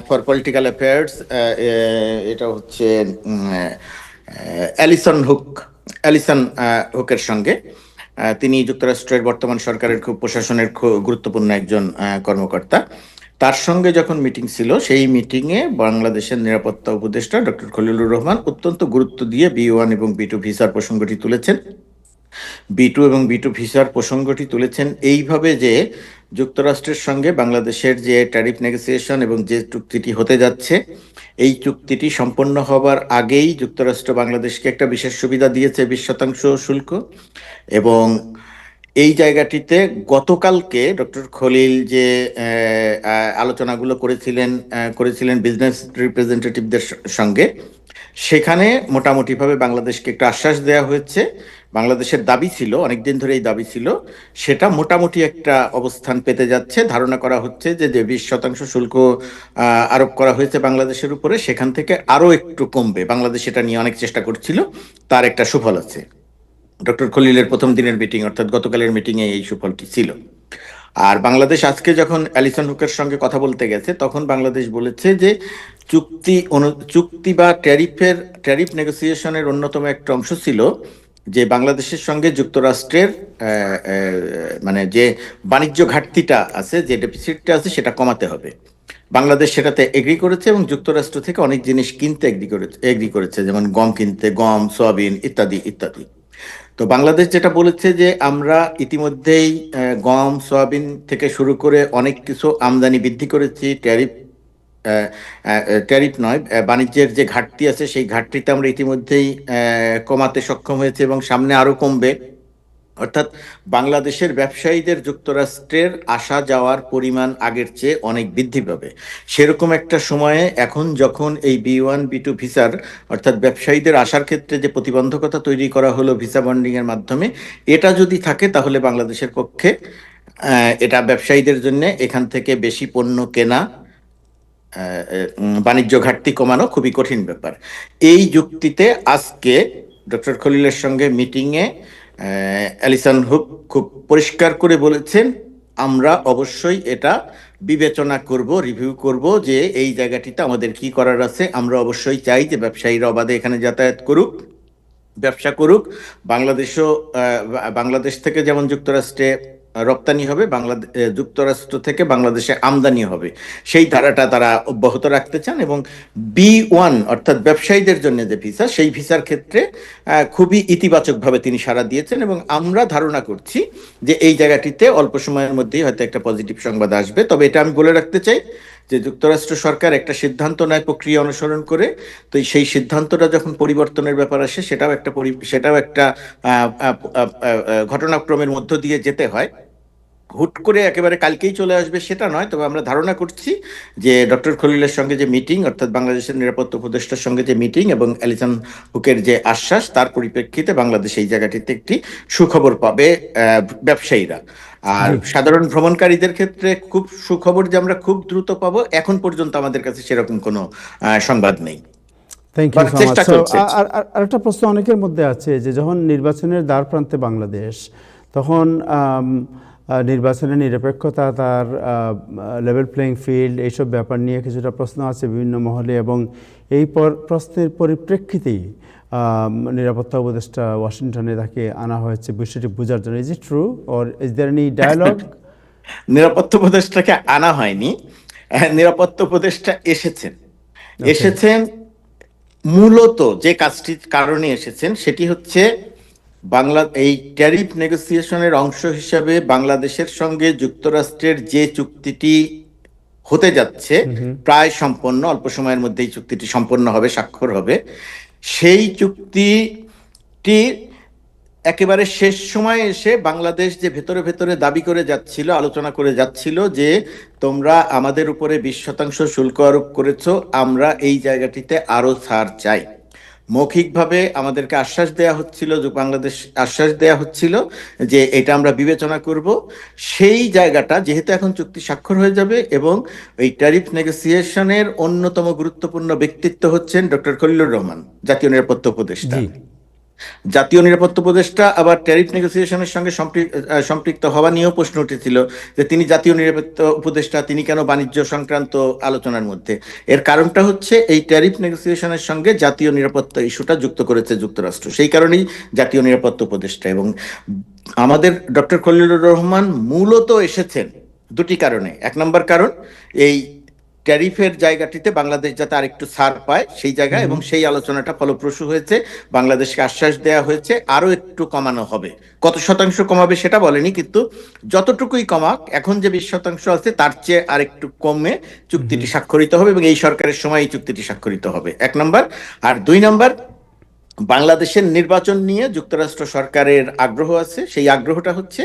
for political affairs, এটা হচ্ছে অ্যালিসন হুকের সঙ্গে। তিনি যুক্তরাষ্ট্রের বর্তমান সরকারের প্রশাসনের গুরুত্বপূর্ণ একজন কর্মকর্তা। তার সঙ্গে যখন মিটিং ছিল, সেই মিটিংয়ে বাংলাদেশের নিরাপত্তা উপদেষ্টা ডক্টর খলিলুর রহমান অত্যন্ত গুরুত্ব দিয়ে B1 এবং B2 ভিসার প্রসঙ্গটি তুলেছেন। B2 এবং B2 ভিসার প্রসঙ্গটি তুলেছেন এইভাবে যে যুক্তরাষ্ট্রের সঙ্গে বাংলাদেশের যে ট্যারিফ নেগোসিয়েশন এবং যে চুক্তিটি হতে যাচ্ছে, এই চুক্তিটি সম্পন্ন হবার আগেই যুক্তরাষ্ট্র বাংলাদেশকে একটা বিশেষ সুবিধা দিয়েছে 20% শুল্ক। এবং এই জায়গাটিতে গতকালকে ডক্টর খলিল যে আলোচনাগুলো করেছিলেন বিজনেস রিপ্রেজেন্টেটিভদের সঙ্গে, সেখানে মোটামুটিভাবে বাংলাদেশকে একটা আশ্বাস দেওয়া হয়েছে। বাংলাদেশের দাবি ছিল, অনেকদিন ধরে এই দাবি ছিল, সেটা মোটামুটি একটা অবস্থান পেতে যাচ্ছে। ধারণা করা হচ্ছে যে 20% শুল্ক আরোপ করা হয়েছে বাংলাদেশের উপরে, সেখান থেকে আরো একটু কমবে। বাংলাদেশ এটা নিয়ে অনেক চেষ্টা করছিল, তার একটা সুফল আছে। ডক্টর খলিলের প্রথম দিনের মিটিং অর্থাৎ গতকালের মিটিংয়ে এই সুফলটি ছিল। আর বাংলাদেশ আজকে যখন অ্যালিসন হুকের সঙ্গে কথা বলতে গেছে, তখন বাংলাদেশ বলেছে যে চুক্তি বা ট্যারিফ নেগোসিয়েশনের অন্যতম একটা অংশ ছিল যে বাংলাদেশের সঙ্গে যুক্তরাষ্ট্রের মানে যে বাণিজ্য ঘাটতিটা আছে, যে ডেফিসিটটা আছে, সেটা কমাতে হবে। বাংলাদেশ সেটাতে এগ্রি করেছে এবং যুক্তরাষ্ট্র থেকে অনেক জিনিস কিনতে এগ্রি করেছে, যেমন গম কিনতে, গম, সয়াবিন ইত্যাদি ইত্যাদি। তো বাংলাদেশ যেটা বলেছে যে আমরা ইতিমধ্যেই গম, সয়াবিন থেকে শুরু করে অনেক কিছু আমদানি বৃদ্ধি করেছি। ট্যারিফ নয়, বাণিজ্যের যে ঘাটতি আছে সেই ঘাটতিটা আমরা ইতিমধ্যেই কমাতে সক্ষম হয়েছে এবং সামনে আরো কমবে। অর্থাৎ বাংলাদেশের ব্যবসায়ীদের যুক্তরাষ্ট্রের আসা যাওয়ার পরিমাণ আগের চেয়ে অনেক বৃদ্ধি পাবে। সেরকম একটা সময়ে এখন যখন এই B1 B2 ভিসার অর্থাৎ ব্যবসায়ীদের আসার ক্ষেত্রে যে প্রতিবন্ধকতা তৈরি করা হলো ভিসা বন্ডিং এর মাধ্যমে, এটা যদি থাকে তাহলে বাংলাদেশের পক্ষে এটা ব্যবসায়ীদের জন্য এখান থেকে বেশি পণ্য কেনা, বাণিজ্য ঘাটতি কমানো খুবই কঠিন ব্যাপার। এই যুক্তিতে আজকে ডক্টর খলিলের সঙ্গে মিটিংয়ে অ্যালিসন হুক খুব পরিষ্কার করে বলেছেন, আমরা অবশ্যই এটা বিবেচনা করব, রিভিউ করব যে এই জায়গাটিতে আমাদের কি করার আছে। আমরা অবশ্যই চাই যে ব্যবসায়ীরা অবাধে এখানে যাতায়াত করুক, ব্যবসা করুক। বাংলাদেশ থেকে যেমন যুক্তরাষ্ট্রে রপ্তানি হবে, যুক্তরাষ্ট্র থেকে বাংলাদেশে আমদানি হবে, সেই ধারাটা তারা অব্যাহত রাখতে চান। এবং B1 অর্থাৎ ব্যবসায়ীদের জন্য যে ভিসা, সেই ভিসার ক্ষেত্রে খুবই ইতিবাচকভাবে তিনি সাড়া দিয়েছেন এবং আমরা ধারণা করছি যে এই জায়গাটিতে অল্প সময়ের মধ্যেই হয়তো একটা পজিটিভ সংবাদ আসবে। তবে এটা আমি বলে রাখতে চাই যে যুক্তরাষ্ট্র সরকার একটা সিদ্ধান্ত নেয় প্রক্রিয়া অনুসরণ করে, তো সেই সিদ্ধান্তটা যখন পরিবর্তনের ব্যাপার আসে, সেটাও একটা ঘটনাক্রমের মধ্য দিয়ে যেতে হয়। হুট করে একেবারে কালকেই চলে আসবে সেটা নয়। তবে আমরা ধারণা করছি যে ডক্টর খলিলের সঙ্গে যে মিটিং অর্থাৎ বাংলাদেশের নিরাপত্তা উপদেষ্টার সঙ্গে যে মিটিং এবং অ্যালিসন হুকের যে আশ্বাস, তার পরিপ্রেক্ষিতে বাংলাদেশ এই জায়গাটিতে একটি সুখবর পাবে ব্যবসায়ীরা। আর সাধারণ ভ্রমণকারীদের ক্ষেত্রে খুব সুখবর যে আমরা খুব দ্রুত পাবো, এখন পর্যন্ত আমাদের কাছে সেরকম কোনো সংবাদ নেই। Thank you so much. আর একটা প্রশ্ন অনেকের মধ্যে আছে যে যখন নির্বাচনের দ্বার প্রান্তে বাংলাদেশ, তখন নির্বাচনের নিরপেক্ষতা, তার লেভেল প্লেইং ফিল্ড, এইসব ব্যাপার নিয়ে কিছুটা প্রশ্ন আছে বিভিন্ন মহলে, এবং এই প্রশ্নের পরিপ্রেক্ষিতেই নিরাপত্তা উপদেষ্টা ওয়াশিংটনে তাকে আনা হয়েছে বিষয়টি বোঝার জন্য। Is it true or is there any dialogue? নিরাপত্তা উপদেষ্টাকে আনা হয়নি, নিরাপত্তা উপদেষ্টা এসেছেন মূলত যে কাজটির কারণে এসেছেন সেটি হচ্ছে এই ট্যারিফ নেগোসিয়েশনের অংশ হিসাবে বাংলাদেশের সঙ্গে যুক্তরাষ্ট্রের যে চুক্তিটি হতে যাচ্ছে প্রায় সম্পন্ন, অল্প সময়ের মধ্যে এই চুক্তিটি সম্পন্ন হবে, স্বাক্ষর হবে। সেই চুক্তিটি একেবারে শেষ সময়ে এসে বাংলাদেশ যে ভেতরে ভেতরে দাবি করে যাচ্ছিল, আলোচনা করে যাচ্ছিল যে তোমরা আমাদের উপরে 20% শুল্ক আরোপ করেছো, আমরা এই জায়গাটিতে আরো ছাড় চাই। মৌখিকভাবে আমাদেরকে আশ্বাস দেয়া হচ্ছিল, যে বাংলাদেশ আশ্বাস দেয়া হচ্ছিল যে এটা আমরা বিবেচনা করব। সেই জায়গাটা যেহেতু এখন চুক্তি স্বাক্ষর হয়ে যাবে, এবং এই ট্যারিফ নেগোসিয়েশনের অন্যতম গুরুত্বপূর্ণ ব্যক্তিত্ব হচ্ছেন ডক্টর খলিলুর রহমান, জাতীয় নিরাপত্তা উপদেষ্টা। জি জাতীয় নিরাপত্তা উপদেষ্টা আবার ট্যারিফ নেগোসিয়েশনের সঙ্গে সম্পৃক্ত হওয়া নিয়েও প্রশ্ন উঠেছিল যে তিনি জাতীয় নিরাপত্তা উপদেষ্টা, তিনি কেন বাণিজ্য সংক্রান্ত আলোচনার মধ্যে? এর কারণটা হচ্ছে এই ট্যারিফ নেগোসিয়েশনের সঙ্গে জাতীয় নিরাপত্তা ইস্যুটা যুক্ত করেছে যুক্তরাষ্ট্র, সেই কারণেই জাতীয় নিরাপত্তা উপদেষ্টা। এবং আমাদের ডক্টর খলিলুর রহমান মূলত এসেছেন দুটি কারণে। এক নম্বর কারণ, এই ট্যারিফের জায়গাটিতে বাংলাদেশ যাতে আরেকটু ছাড় পায় সেই জায়গা, এবং সেই আলোচনাটা ফলপ্রসূ হয়েছে। বাংলাদেশকে আশ্বাস দেওয়া হয়েছে আরো একটু কমানো হবে। কত শতাংশ কমাবে সেটা বলেনি, কিন্তু যতটুকুই কমাক, এখন যে 20% আছে তার চেয়ে আরেকটু কমে চুক্তিটি স্বাক্ষরিত হবে, এবং এই সরকারের সময় এই চুক্তিটি স্বাক্ষরিত হবে, এক নম্বর। আর দুই নম্বর, বাংলাদেশের নির্বাচন নিয়ে যুক্তরাষ্ট্র সরকারের আগ্রহ আছে। সেই আগ্রহটা হচ্ছে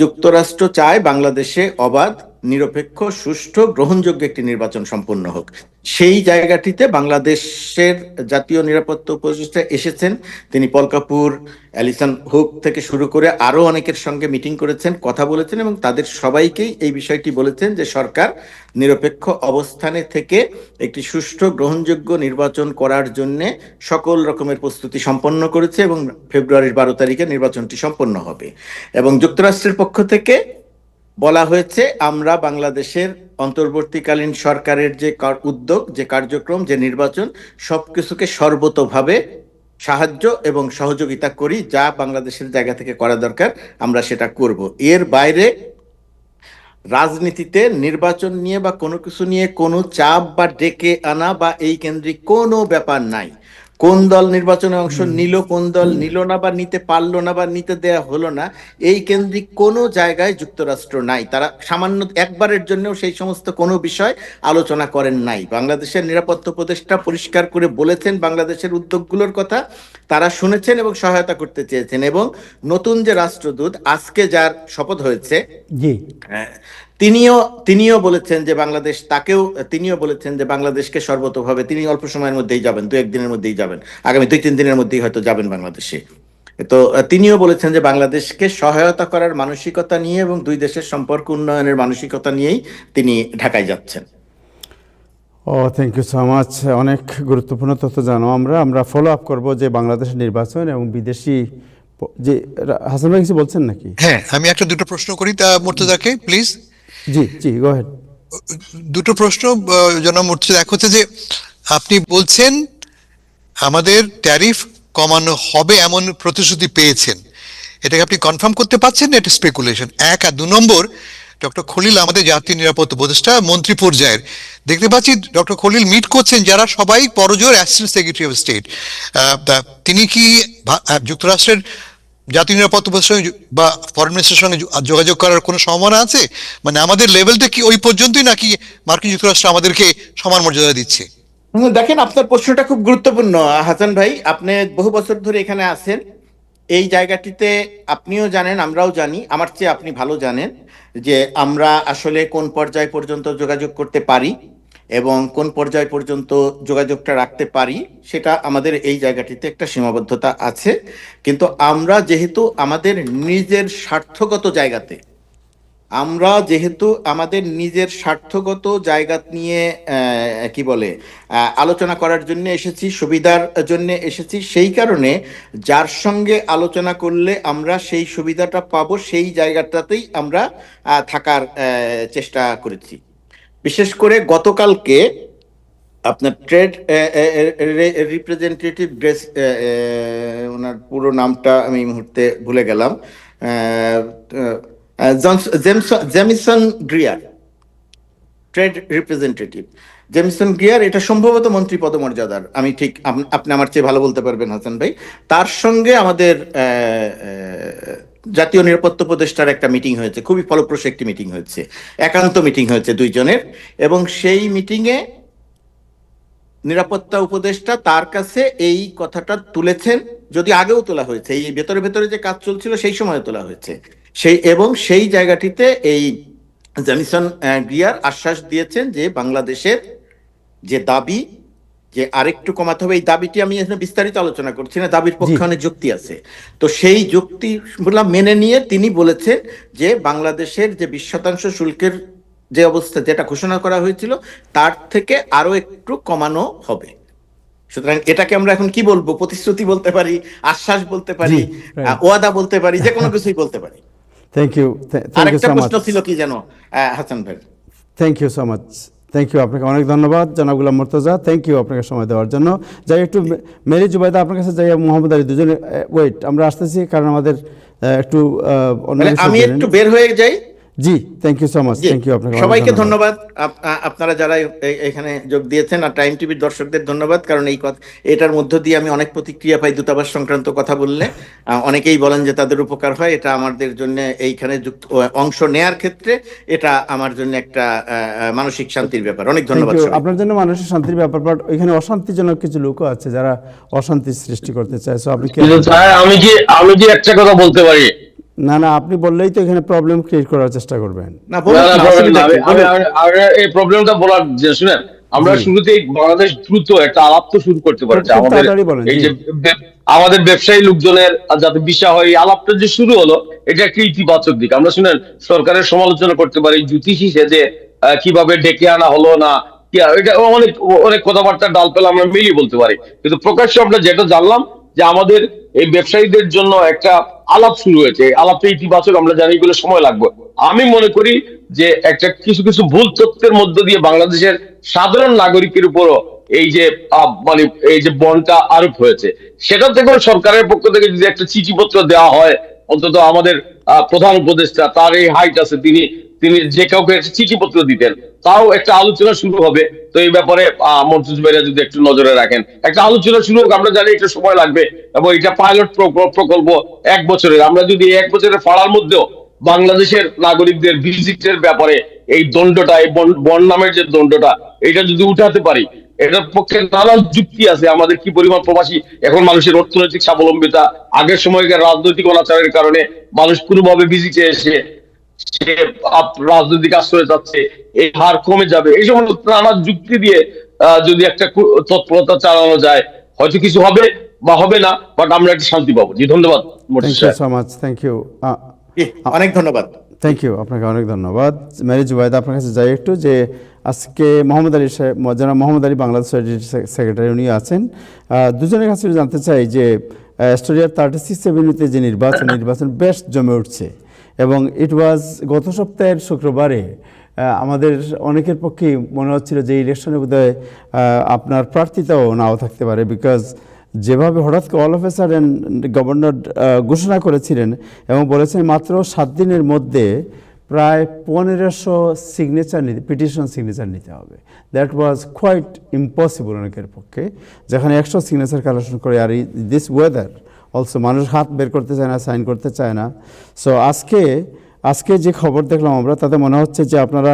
যুক্তরাষ্ট্র চায় বাংলাদেশে অবাধ, নিরপেক্ষ, সুষ্ঠু, গ্রহণযোগ্য একটি নির্বাচন সম্পন্ন হোক। সেই জায়গাটিতে বাংলাদেশের জাতীয় নিরাপত্তা উপদেষ্টা এসেছেন। তিনি পল কাপুর, অ্যালিসন হুক থেকে শুরু করে আরো অনেকের সঙ্গে মিটিং করেছেন, কথা বলেছেন, এবং তাদের সবাইকেই এই বিষয়টি বলেছেন যে সরকার নিরপেক্ষ অবস্থানে থেকে একটি সুষ্ঠু, গ্রহণযোগ্য নির্বাচন করার জন্য সকল রকমের প্রস্তুতি সম্পন্ন করেছে, এবং ফেব্রুয়ারির 12 তারিখে নির্বাচনটি সম্পন্ন হবে। এবং যুক্তরাষ্ট্রের পক্ষ থেকে বলা হয়েছে, আমরা বাংলাদেশের অন্তর্বর্তীকালীন সরকারের যে উদ্যোগ, যে কার্যক্রম, যে নির্বাচন, সবকিছুকে সর্বতোভাবে সাহায্য এবং সহযোগিতা করি, যা বাংলাদেশের জায়গা থেকে করা দরকার আমরা সেটা করব। এর বাইরে রাজনীতিতে নির্বাচন নিয়ে বা কোনো কিছু নিয়ে কোনো চাপ বা ডেকে আনা বা এই কেন্দ্রিক কোনো ব্যাপার নাই। কোন দল নির্বাচনে অংশ নিল, কোন দল নিল না বা নিতে পারলো না বা নিতে দেয়া হলো না, এই কেন্দ্রিক কোনো জায়গায় যুক্তরাষ্ট্র নাই। তারা সামান্য একবারের জন্যও সেই সমস্ত কোনো বিষয় আলোচনা করেন নাই। বাংলাদেশের নিরাপত্তা উপদেষ্টা পরিষ্কার করে বলেছেন বাংলাদেশের উদ্যোগগুলোর কথা, তারা শুনেছেন এবং সহায়তা করতে চেয়েছেন। এবং নতুন যে রাষ্ট্রদূত আজকে যার শপথ হয়েছে, জি তিনিও বলেছেন যে তিনিও বলেছেন যে বাংলাদেশকে সর্বতোভাবে, তিনি অল্প সময়ের মধ্যেই যাবেন, 2-1 দিনের মধ্যেই যাবেন, আগামী 2-3 দিনের মধ্যেই হয়তো যাবেন বাংলাদেশে। তো তিনিও বলেছেন যে বাংলাদেশকে সহায়তা করার মানসিকতা নিয়ে এবং দুই দেশের সম্পর্ক উন্নয়নের মানসিকতা নিয়েই তিনি ঢাকায় যাচ্ছেন। Thank you so much. অনেক গুরুত্বপূর্ণ তথ্য জানো। আমরা ফলো আপ করবো যে বাংলাদেশের নির্বাচন এবং বিদেশি যে হাসান ভাই কিছু বলছেন নাকি? হ্যাঁ, আমি একটা দুটো প্রশ্ন করি মুর্তজাকে, please. G G, go head. দুটো প্রশ্ন জনাব মুর্তজা। এক হচ্ছে যে আপনি বলছেন আমাদের ট্যারিফ কমানো হবে এমন প্রতিশ্রুতি পেয়েছেন, এটাকে আপনি কনফার্ম করতে পারছেন না? এটা স্পেকুলেশন, এক। আর 2 নম্বর, ডক্টর খলিল আমাদের জাতীয় নিরাপত্তা উপদেষ্টা মন্ত্রী পর্যায়ের, দেখতে পাচ্ছি ডক্টর খলিল মিট করছেন যারা সবাই পরজোর অ্যাসিস্ট্যান্ট সেক্রেটারি অফ স্টেট। তিনি কি যুক্তরাষ্ট্রের জাতীয় নিরাপত্তা উপদেষ্টার বা ফরেন মিনিস্টারের সঙ্গে যোগাযোগ করার কোনো সম্ভাবনা আছে? মানে আমাদের লেভেলটা কি ওই পর্যন্তই, নাকি মার্কিন যুক্তরাষ্ট্র আমাদেরকে সমান মর্যাদা দিচ্ছে? দেখেন, আপনার প্রশ্নটা খুব গুরুত্বপূর্ণ হাসান ভাই। আপনি বহু বছর ধরে এখানে আছেন, এই জায়গাটিতে আপনিও জানেন, আমরাও জানি, আমার চেয়ে আপনি ভালো জানেন যে আমরা আসলে কোন পর্যায় পর্যন্ত যোগাযোগ করতে পারি এবং কোন পর্যায় পর্যন্ত যোগাযোগটা রাখতে পারি। সেটা আমাদের এই জায়গাটিতে একটা সীমাবদ্ধতা আছে। কিন্তু আমরা যেহেতু আমাদের নিজের স্বার্থগত জায়গা নিয়ে কি বলে আলোচনা করার জন্য এসেছি, সুবিধার জন্য এসেছি, সেই কারণে যার সঙ্গে আলোচনা করলে আমরা সেই সুবিধাটা পাবো সেই জায়গাটাতেই আমরা থাকার চেষ্টা করেছি। বিশেষ করে গতকালকে আপনার ট্রেড রিপ্রেজেন্টেটিভ, ওনার পুরো নামটা আমি এই মুহূর্তে ভুলে গেলাম, Jamieson Greer, trade representative Jamieson Greer, এটা সম্ভবত মন্ত্রী পদমর্যাদার, আমি ঠিক, আপনি আমার চেয়ে ভালো বলতে পারবেন হাসান ভাই। তার সঙ্গে আমাদের জাতীয় নিরাপত্তা উপদেষ্টার একটা মিটিং হয়েছে, খুবই ফলপ্রসূ একটি মিটিং হয়েছে, একান্ত মিটিং হয়েছে দুইজনের। এবং সেই মিটিংয়ে নিরাপত্তা উপদেষ্টা তার কাছে এই কথাটা তুলেছেন, যদি আগেও তোলা হয়েছে, এই ভেতরে ভেতরে যে কাজ চলছিল সেই সময় তোলা হয়েছে, সেই জায়গাটিতে এই জেমিসন গ্রিয়ার আশ্বাস দিয়েছেন যে বাংলাদেশের যে দাবি, যে আরেকটু কমাতে হবে, এই দাবিটি আমি এখানে বিস্তারিত আলোচনা করছি না, দাবির পক্ষে অনেক যুক্তি আছে। তো সেই যুক্তি মেনে নিয়ে তিনি বলেছেন যে বাংলাদেশের যে 20% শুল্কের যে অবস্থা, যেটা ঘোষণা করা হয়েছিল, তার থেকে আরো একটু কমানো হবে। সুতরাং এটাকে আমরা এখন কি বলবো? প্রতিশ্রুতি বলতে পারি, আশ্বাস বলতে পারি, জি, right. ওয়াদা বলতে পারি, যে কোনো কিছুই বলতে পারি। থ্যাংক ইউ, থ্যাংক ইউ আরেকটা সো মাচ, প্রশ্ন ছিল কি যেন, হাসান ভাই? Thank you so much, thank you, আপনাকে অনেক ধন্যবাদ জনাব গোলাম মুর্তজা, থ্যাংক ইউ আপনাকে সময় দেওয়ার জন্য। যাই একটু মেরি জুবাইদা আপনার কাছে যাই, মোহাম্মদ আলী, দুজনে ওয়েট, আমরা আসতেছি কারণ আমাদের একটু অন্য মানে বিষয় আমি জেনে একটু নিই। বের হয়ে যাই। জি, থ্যাংক ইউ সো মাচ, জি, থ্যাংক ইউ, আপনাকে অনেক সবাইকে ধন্যবাদ। আপনারা যারা এখানে যোগ দিয়েছেন, আর টাইম টিভির দর্শকদের ধন্যবাদ, কারণ এটার মধ্য দিয়ে আমি অনেক প্রতিক্রিয়া পাই দূতাবাস সংক্রান্ত কথা বললে। অনেকেই বলেন যে তাদের উপকার হয়, এটা আমাদের জন্য এইখানে অংশ নেয়ার ক্ষেত্রে এটা আমার জন্য একটা মানসিক শান্তির ব্যাপার। অনেক থ্যাংক ধন্যবাদ ইউ, সবাইকে। আপনার জন্য মানুষের শান্তির ব্যাপার, বাট ওইখানে অশান্তিজনক কিছু লোকও আছে যারা অশান্তি সৃষ্টি করতে চায়। সো আপনি কিন্তু স্যার আমি কি একটা কথা বলতে পারি? না না, আপনি বললেই তো এখানে প্রবলেম ক্রিয়েট করার চেষ্টা করবেন। না, বলুন না, problem অসুবিধা না, কি? আমি এই প্রবলেমটা বলার যে শুনেন, আমরা জি। শুরুতেই বাংলাদেশ দ্রুত একটা আলাপ তো শুরু করতে পারছে খুব আমাদের তাড়াতাড়ি বলেন, এই জি। যে আমাদের ব্যবসায়ী লোকজনের যাতে বিষয় হয়, এই আলাপটা যে শুরু হলো, এটা একটা ইতিবাচক দিক। আমরা শুনেন সরকারের সমালোচনা করতে পারি, জ্যোতিষী সেজে কিভাবে ডেকে আনা হলো না, এটা অনেক অনেক কথাবার্তা ডাল পেলে আমরা মিলিয়ে বলতে পারি, কিন্তু প্রকাশ্যে আমরা যেটা জানলাম যে আমাদের এই ব্যবসায়ীদের জন্য একটা আলাপ শুরু হয়েছে। এই আলাপটা ইতিবাচক, আমরা জানি এগুলো সময় লাগবে। আমি মনে করি যে একটা কিছু কিছু ভুল তথ্যের মধ্য দিয়ে বাংলাদেশের সাধারণ নাগরিকের উপরও এই যে মানে এই যে বন্ডটা আরোপ হয়েছে, সেটা থেকে সরকারের পক্ষ থেকে যদি একটা চিঠিপত্র দেওয়া হয়, অন্তত আমাদের প্রধান উপদেষ্টা, তার এই হাইট আছে, তিনি তিনি যে কাউকে একটা চিঠিপত্র দিতেন, তাও একটা আলোচনা শুরু হবে। তো এই ব্যাপারে মর্তুজ ভাইরা যদি একটু নজরে রাখেন, একটা আলোচনা শুরু হোক। আমরা জানি এটা সময় লাগবে এবং এটা পাইলট প্রকল্প 1 বছরের। আমরা যদি 1 বছরের ফাড়ার মধ্যেও বাংলাদেশের নাগরিকদের ভিজিটের ব্যাপারে এই দণ্ডটা, এই বন্ড নামের যে দণ্ডটা, এটা যদি উঠাতে পারি, এটার পক্ষে নানান যুক্তি আছে। আমাদের কি পরিমাণ প্রবাসী, এখন মানুষের অর্থনৈতিক স্বাবলম্বিতা, আগের সময়কার রাজনৈতিক অনাচারের কারণে মানুষ কোনোভাবে ভিজিটে এসে সে রাজনৈতিক আশ্রয় যাচ্ছে, এই হার কমে যাবে। এই সমস্ত নানা যুক্তি দিয়ে যদি একটা তৎপরতা চালানো যায়, হয়তো কিছু হবে বা হবে না, বাট আমরা একটা শান্তি পাবো। জি, ধন্যবাদ thank you so much, thank you, জি, অনেক ধন্যবাদ। থ্যাংক ইউ, আপনাকে অনেক ধন্যবাদ। মেরি জুবাইদা, আপনার কাছে যাই একটু, যে আজকে মোহাম্মদ আলী সাহেব, জনাব মোহাম্মদ আলী বাংলাদেশ সেক্রেটারি, উনি আছেন। দুজনের কাছে জানতে চাই যে স্টোরিয়ার 36 এভিনিউতে যে নির্বাচন বেশ জমে উঠছে, এবং ইট ওয়াজ গত সপ্তাহের শুক্রবারে আমাদের অনেকের পক্ষেই মনে হচ্ছিল যে ইলেকশনে বোধহয় আপনার প্রার্থিতাও নাও থাকতে পারে, বিকজ যেভাবে হঠাৎ all of a sudden governor ঘোষণা করেছিলেন এবং বলেছেন মাত্র 7 দিনের মধ্যে প্রায় 1500 পিটিশন সিগনেচার নিতে হবে। দ্যাট ওয়াজ কোয়াইট ইম্পসিবল অনেকের পক্ষে, যেখানে 100 সিগনেচার কালেকশন করে, আর দিস ওয়েদার অলসো মানুষ হাত বের করতে চায় না, সাইন করতে চায় না। সো আজকে যে খবর দেখলাম আমরা, তাতে মনে হচ্ছে যে আপনারা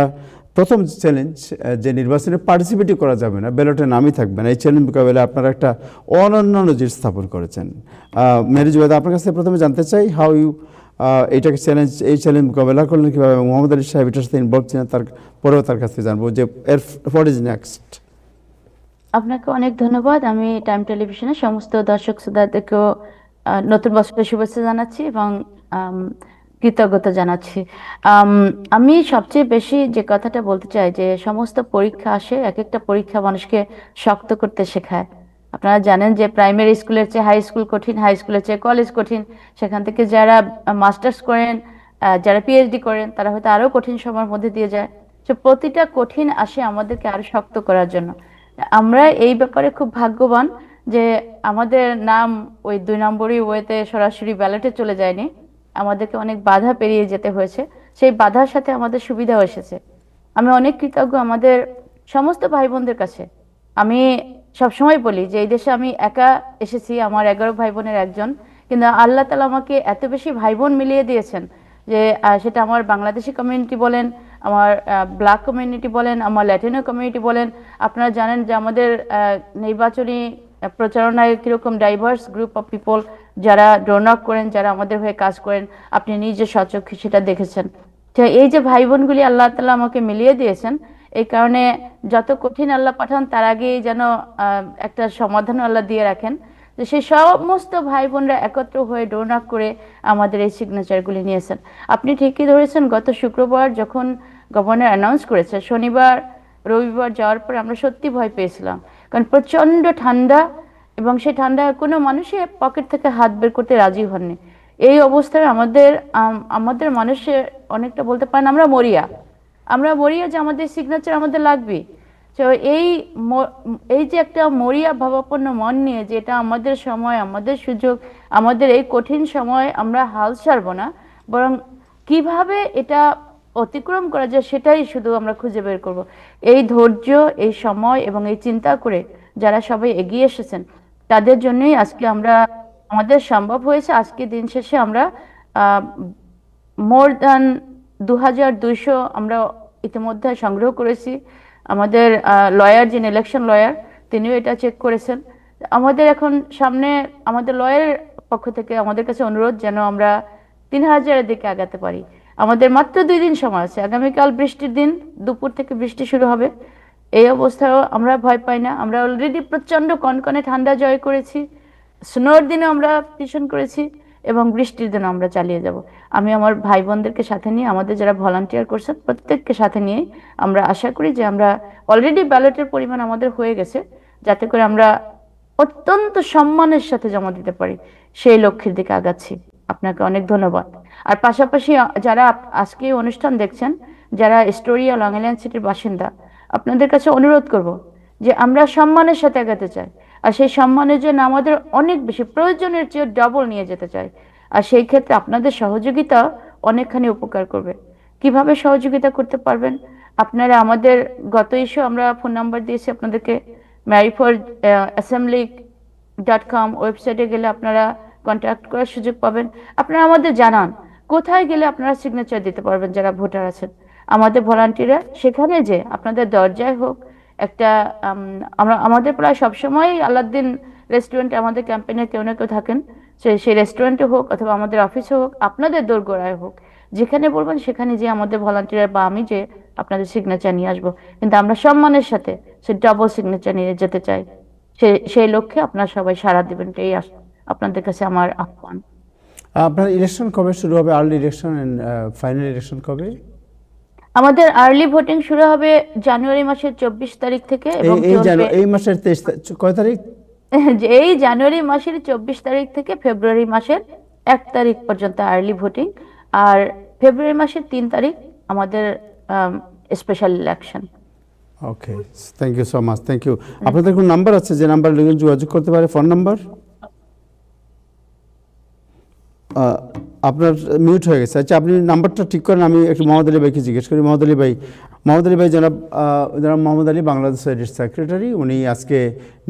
প্রথম চ্যালেঞ্জ, যে নির্বাচনে পার্টিসিপেটই করা যাবে না, ব্যালটে নামই থাকবে না, এই চ্যালেঞ্জ মোকাবেলায় আপনারা একটা অনন্য নজির স্থাপন করেছেন। মেরি জুবাইদা, আপনার কাছে প্রথমে জানতে চাই হাউ ইউ এইটাকে এই চ্যালেঞ্জ মোকাবেলা করলেন কীভাবে, এবং মোহাম্মদ আলী সাহেব এটার সাথে ইনভলভ ছিলেন, পরেও তার কাছ থেকে জানবো যে হোয়াট ইজ নেক্সট। আপনাকে অনেক ধন্যবাদ। আমি টাইম টেলিভিশনের সমস্ত দর্শক শ্রোতাদেরকেও নতুন বছরের শুভেচ্ছা জানাচ্ছি এবং কৃতজ্ঞতা জানাচ্ছি। আমি সবচেয়ে বেশি যে কথাটা বলতে চাই, যে সমস্ত পরীক্ষা আসে, এক একটা পরীক্ষা মানুষকে শক্ত করতে শেখায়। আপনারা জানেন যে প্রাইমারি স্কুলের চেয়ে হাই স্কুল কঠিন, হাই স্কুলের চেয়ে কলেজ কঠিন, সেখান থেকে যারা মাস্টার্স করেন, যারা পিএইচডি করেন, তারা হয়তো আরো কঠিন সময়ের মধ্যে দিয়ে যায়। তো প্রতিটা কঠিন আসে আমাদেরকে আরো শক্ত করার জন্য। আমরা এই ব্যাপারে খুব ভাগ্যবান যে আমাদের নাম ওই 2 নম্বরই ওয়েতে সরাসরি ব্যালটে চলে যায়নি, আমাদেরকে অনেক বাধা পেরিয়ে যেতে হয়েছে। সেই বাধার সাথে আমাদের সুবিধাও এসেছে। আমি অনেক কৃতজ্ঞ আমাদের সমস্ত ভাই বোনদের কাছে। আমি সবসময় বলি যে এই দেশে আমি একা এসেছি, আমার 11 ভাই বোনের একজন, কিন্তু আল্লাহ তাআলা আমাকে এত বেশি ভাই বোন মিলিয়ে দিয়েছেন যে সেটা আমার বাংলাদেশি কমিউনিটি বলেন, আমার ব্ল্যাক কমিউনিটি বলেন, আমার ল্যাটিনো কমিউনিটি বলেন। আপনারা জানেন যে আমাদের নির্বাচনী প্রচারণায় কিরকম ডাইভার্স গ্রুপ অফ পিপল যারা ডোনক করেন, যারা আমাদের হয়ে কাজ করেন, আপনি নিজে সচক্ষে সেটা দেখেছেন। তো এই যে ভাই বোনগুলি আল্লাহ তাআলা আমাকে মিলিয়ে দিয়েছেন, এই কারণে যত কঠিন আল্লাহ পাঠান তার আগেই যেন একটা সমাধান আল্লাহ দিয়ে রাখেন, যে সেই সমস্ত ভাই বোনরা একত্র হয়ে ডোনাক করে আমাদের এই সিগনেচারগুলি নিয়েছেন। আপনি ঠিকই ধরেছেন, গত শুক্রবার যখন গভর্নর অ্যানাউন্স করেছে, শনিবার রবিবার যাওয়ার পর আমরা সত্যি ভয় পেয়েছিলাম, কারণ প্রচণ্ড ঠান্ডা, এবং সেই ঠান্ডায় কোনো মানুষই পকেট থেকে হাত বের করতে রাজি হননি। এই অবস্থায় আমাদের মানুষের অনেকটা বলতে পারেন আমরা মরিয়া যে আমাদের সিগনেচার আমাদের লাগবে। তো এই যে একটা মরিয়া ভাবাপন্ন মন নিয়ে, যে এটা আমাদের সময়, আমাদের সুযোগ, আমাদের এই কঠিন সময় আমরা হাল ছাড়বো না, বরং কিভাবে এটা অতিক্রম করা যায় সেটাই শুধু আমরা খুঁজে বের করব। এই ধৈর্য, এই সময় এবং এই চিন্তা করে যারা সবাই এগিয়ে এসেছেন, তাদের জন্যই আজকে আমাদের সম্ভব হয়েছে। আজকে দিন শেষে আমরা মোর দ্যান 2200 আমরা ইতিমধ্যে সংগ্রহ করেছি। আমাদের লয়ার, যিনি ইলেকশন লয়ার, তিনিও এটা চেক করেছেন। আমাদের এখন সামনে আমাদের লয়ারের পক্ষ থেকে আমাদের কাছে অনুরোধ যেন আমরা 3000-এর দিকে আগাতে পারি। আমাদের মাত্র 2 দিন সময় আছে। আগামীকাল বৃষ্টির দিন, দুপুর থেকে বৃষ্টি শুরু হবে। এই অবস্থায়ও আমরা ভয় পাই না। আমরা অলরেডি প্রচন্ড কনকনে ঠান্ডা জয় করেছি, স্নোর দিনে আমরা টিউশন করেছি, এবং বৃষ্টির দিনে আমরা চালিয়ে যাব। আমি আমার ভাই বোনদেরকে সাথে নিয়ে, আমাদের যারা ভলান্টিয়ার করছেন প্রত্যেককে সাথে নিয়ে আমরা আশা করি যে আমরা অলরেডি ব্যালটের পরিমাণ আমাদের হয়ে গেছে, যাতে করে আমরা অত্যন্ত সম্মানের সাথে জমা দিতে পারি। সেই লক্ষ্যের দিকে আগাচ্ছি। আপনাকে অনেক ধন্যবাদ। আর পাশাপাশি যারা আজকে এই অনুষ্ঠান দেখছেন, যারা এস্টোরিয়া লং আইল্যান্ড সিটির বাসিন্দা, আপনাদের কাছে অনুরোধ করব যে আমরা সম্মানের সাথে আগাতে চাই, আর সেই সম্মানের জন্য আমাদের অনেক বেশি, প্রয়োজনের চেয়ে ডবল নিয়ে যেতে চাই। আর সেই ক্ষেত্রে আপনাদের সহযোগিতা অনেকখানি উপকার করবে। কিভাবে সহযোগিতা করতে পারবেন? আপনারা আমাদের গত ইস্যু আমরা ফোন নাম্বার দিয়েছি আপনাদেরকে, maryfordassembly.com ওয়েবসাইটে গেলে আপনারা কন্ট্যাক্ট করার সুযোগ পাবেন। আপনারা আমাদের জানান কোথায় গেলে আপনারা সিগনেচার দিতে পারবেন যারা ভোটার আছেন। আমাদের ভলান্টিয়াররা সেখানে যে আপনাদের দরজায় হোক, একটা আমাদের প্রায় সবসময় আলাউদ্দিন রেস্টুরেন্টে আমাদের ক্যাম্পেইনে কেউ না কেউ থাকেন, সেই রেস্টুরেন্টে হোক অথবা আমাদের অফিসে হোক, আপনাদের দোরগোড়ায় হোক, যেখানে বলবেন সেখানে যে আমাদের ভলান্টিয়ার বা আমি যে আপনাদের সিগনেচার নিয়ে আসবো। কিন্তু আমরা সম্মানের সাথে সে ডাবল সিগনেচার নিয়ে যেতে চাই। সেই লক্ষ্যে আপনারা সবাই সাড়া দেবেন, এই আপনাদের কাছে আমার আহ্বান। আপনার ইলেকশন কবে শুরু হবে? Early election and final election কবে? আমাদের আর্লি ভোটিং শুরু হবে জানুয়ারি মাসের 24 তারিখ থেকে, এবং এই মাসের 23 কয় তারিখ? এই জানুয়ারি মাসের 24 তারিখ থেকে ফেব্রুয়ারি মাসের 1 তারিখ পর্যন্ত আর্লি ভোটিং, আর ফেব্রুয়ারি মাসের 3 তারিখ আমাদের special election. Okay, thank you so much, thank you. আপনাদের কোন নাম্বার আছে যে নাম্বার লোকজন যোগাযোগ করতে পারে? Phone number? আপনার মিউট হয়ে গেছে। আচ্ছা, আপনি নাম্বারটা ঠিক করেন। আমি একটু মোহাম্মদ আলী ভাইকে জিজ্ঞেস করি। মোহাম্মদ আলী ভাই, জনাব মোহাম্মদ আলী বাংলাদেশ সোসাইটির সেক্রেটারি, উনি আজকে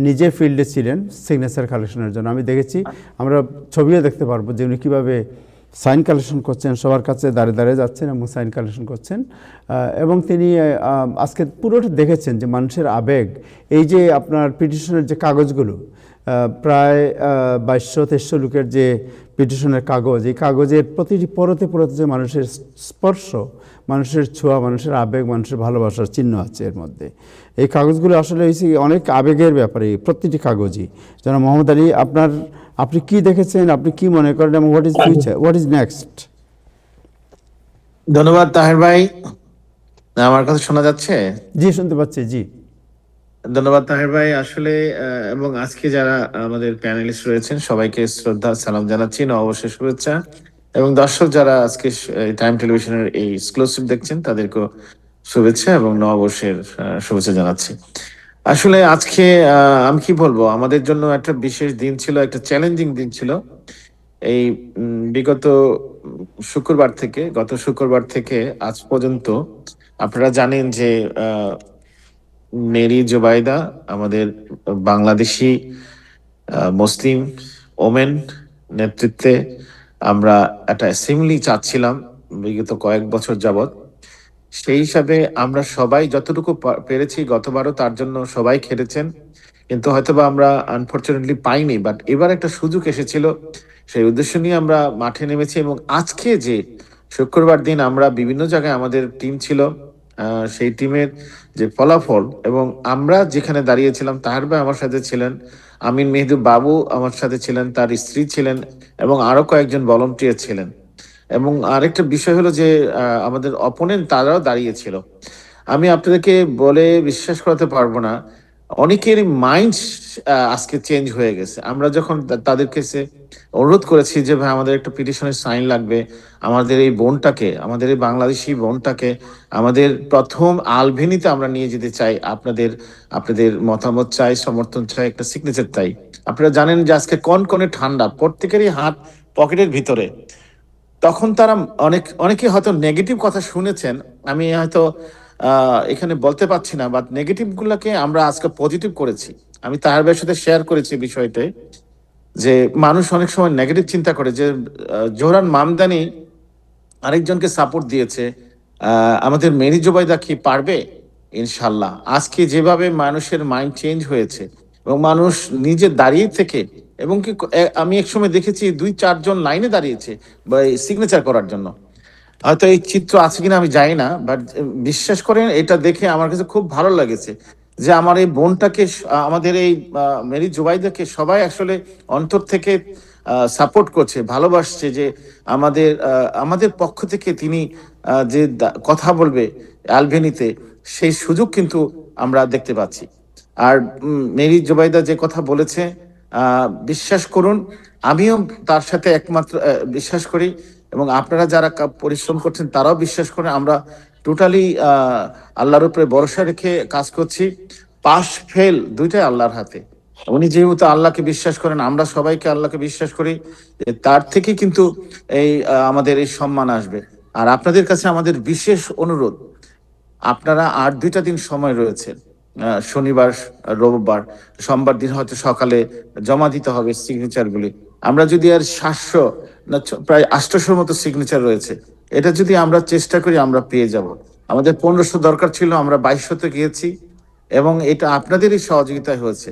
নিজে ফিল্ডে ছিলেন সিগনেচার কালেকশনের জন্য। আমি দেখেছি, আমরা ছবিও দেখতে পারবো যে উনি কীভাবে সাইন কালেকশন করছেন, সবার কাছে দাঁড়িয়ে দাঁড়িয়ে যাচ্ছেন এবং সাইন কালেকশন করছেন। এবং তিনি আজকে পুরোটা দেখেছেন যে মানুষের আবেগ, এই যে আপনার পিটিশনের যে কাগজগুলো, প্রায় 2200-2300 লোকের যে পিটিশনের কাগজ, এই কাগজের প্রতিটি পরতে যে মানুষের স্পর্শ, মানুষের ছোঁয়া, মানুষের আবেগ, মানুষের ভালোবাসার চিহ্ন আছে এর মধ্যে। এই কাগজগুলো আসলে হয়েছে অনেক আবেগের ব্যাপারে, প্রতিটি কাগজই। যেন মোহাম্মদ আলী, আপনি কি দেখেছেন, আপনি কি মনে করেন, এবং what is future, what is next? ধন্যবাদ তাহের ভাই। আমার কথা শোনা যাচ্ছে? জি, শুনতে পাচ্ছি। জি, ধন্যবাদ তাহের ভাই। আসলে এবং আজকে যারা আমাদের প্যানেলিস্ট রয়েছেন সবাইকে শ্রদ্ধা সালাম জানাচ্ছি, নববর্ষের শুভেচ্ছা। এবং দর্শক যারা আজকে টাইম টেলিভিশনের এই এক্সক্লুসিভ দেখছেন তাদেরকেও শুভেচ্ছা এবং নববর্ষের শুভেচ্ছা জানাচ্ছি। আসলে আজকে আমি কি বলবো, আমাদের জন্য একটা বিশেষ দিন ছিল, একটা চ্যালেঞ্জিং দিন ছিল। এই বিগত গত শুক্রবার থেকে আজ পর্যন্ত আপনারা জানেন যে মেরি জুবাইদা, আমাদের বাংলাদেশি মুসলিম ওমেন নেতৃত্বে আমরা একটা অ্যাসেম্বলি চাচ্ছিলাম বিগত কয়েক বছর যাবৎ। সেই হিসাবে আমরা সবাই যতটুকু পেরেছি, গতবারও তার জন্য সবাই খেটেছেন, কিন্তু হয়তোবা আমরা আনফরচুনেটলি পাইনি। বাট এবার একটা সুযোগ এসেছিল, সেই উদ্দেশ্য নিয়ে আমরা মাঠে নেমেছি। এবং আজকে যে শুক্রবার দিন আমরা বিভিন্ন জায়গায় আমাদের টিম ছিল, সেই টিমের যে ফলাফল, এবং আমরা যেখানে দাঁড়িয়েছিলাম, তাহার ভাই আমার সাথে ছিলেন, আমিন মেহেদী বাবু আমার সাথে ছিলেন, তার স্ত্রী ছিলেন, এবং আরো কয়েকজন ভলান্টিয়ার ছিলেন। এবং আরেকটা বিষয় হলো যে আমাদের অপোনেন্ট তারাও দাঁড়িয়েছিল। আমি আপনাদেরকে বলে বিশ্বাস করাতে পারবো না, অনেকেরই মাইন্ড আজকে চেঞ্জ হয়ে গেছে। আমরা যখন তাদের কাছে অনুরোধ করেছি যে ভাই আমাদের একটা পিটিশনের সাইন লাগবে, আমাদের এই বোনটাকে, আমাদের এই বাংলাদেশি বোনটাকে আমাদের প্রথম আলভেনিতে আমরা নিয়ে যেতে চাই, আপনাদের আপনাদের মতামত চাই, সমর্থন চাই, একটা সিগনেচার চাই। আপনারা জানেন যে আজকে কনকনে ঠান্ডা, প্রত্যেকেরই হাত পকেটের ভিতরে। তখন তারা অনেকে হয়তো নেগেটিভ কথা শুনেছেন, আমি হয়তো এখানে বলতে পারছি না, বাট নেগেটিভ গুলাকে আমরা আজকে পজিটিভ করেছি। আমি তার সাথে শেয়ার করেছি বিষয়টা, যে মানুষ অনেক সময় নেগেটিভ চিন্তা করে যে জোহরান মামদানি আরেকজনকে সাপোর্ট দিয়েছে, আমাদের মেরি জুবাইদা কি পারবে? ইনশাল্লাহ আজকে যেভাবে মানুষের মাইন্ড চেঞ্জ হয়েছে, এবং মানুষ নিজে দাঁড়িয়ে থেকে, এবং কি আমি এক সময় দেখেছি 2-4 জন লাইনে দাঁড়িয়েছে বা সিগনেচার করার জন্য। হয়তো এই চিত্র আছে কিনা আমি জানি না, বাট বিশ্বাস করেন এটা দেখে আমার কাছে খুব ভালো লেগেছে, যে আমার এই বোনটাকে, আমাদের এই মেরি জুবাইদাকে সবাই আসলে অন্তর থেকে সাপোর্ট করছে, ভালোবাসছে, যে আমাদের পক্ষ থেকে তিনি যে কথা বলবে আলবেনিতে, সেই সুযোগ কিন্তু আমরা দেখতে পাচ্ছি। আর মেরি জুবাইদা যে কথা বলেছে, বিশ্বাস করুন, আমিও তার সাথে একমাত্র বিশ্বাস করি, এবং আপনারা যারা পরিশ্রম করছেন তারাও বিশ্বাস করেন। আমরা টোটালি আল্লাহর উপরে ভরসা রেখে কাজ করছি। পাস ফেল দুইটাই আল্লাহর হাতে। উনি যেহেতু আল্লাহকে বিশ্বাস করেন, আমরা সবাইকে আল্লাহকে বিশ্বাস করি, তার থেকে কিন্তু এই আমাদের এই সম্মান আসবে। আর আপনাদের কাছে আমাদের বিশেষ অনুরোধ, আপনারা আর 2টা দিন সময় রয়েছে, শনিবার, রবিবার, সোমবার দিন হয়তো সকালে জমা দিতে হবে সিগনেচারগুলি। আমরা যদি আর 700 না প্রায় 800 মতো সিগনেচার রয়েছে, এটা যদি আমরা চেষ্টা করি আমরা পেয়ে যাব। আমাদের 1500 দরকার ছিল, আমরা 2200-তে গিয়েছি, এবং এটা আপনাদেরই সহযোগিতায় হয়েছে।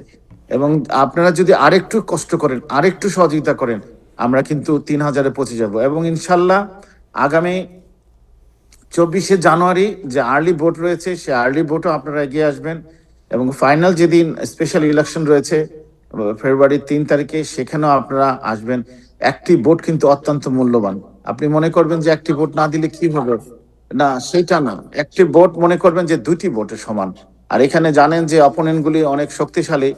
এবং আপনারা যদি আরেকটু কষ্ট করেন, আরেকটু সহযোগিতা করেন, আমরা কিন্তু 3000-এ পৌঁছে যাব। এবং ইনশাল্লাহ আগামী 24শে জানুয়ারি যে আর্লি ভোট রয়েছে, সে আর্লি ভোটও আপনারা এগিয়ে আসবেন। এবং ফাইনাল যেদিন স্পেশাল ইলেকশন রয়েছে ফেব্রুয়ারির 3 তারিখে, সেখানেও আপনারা আসবেন। একটি ভোট কিন্তু অত্যন্ত মূল্যবান। আপনি মনে করবেন যে একটি ভোট না দিলে কি হবে, না সেটা না, একটি ভোট মনে করবেন যে 2টি ভোটের সমান। আর এখানে জানেন যে অপোনেন্ট গুলি অনেক শক্তিশালী,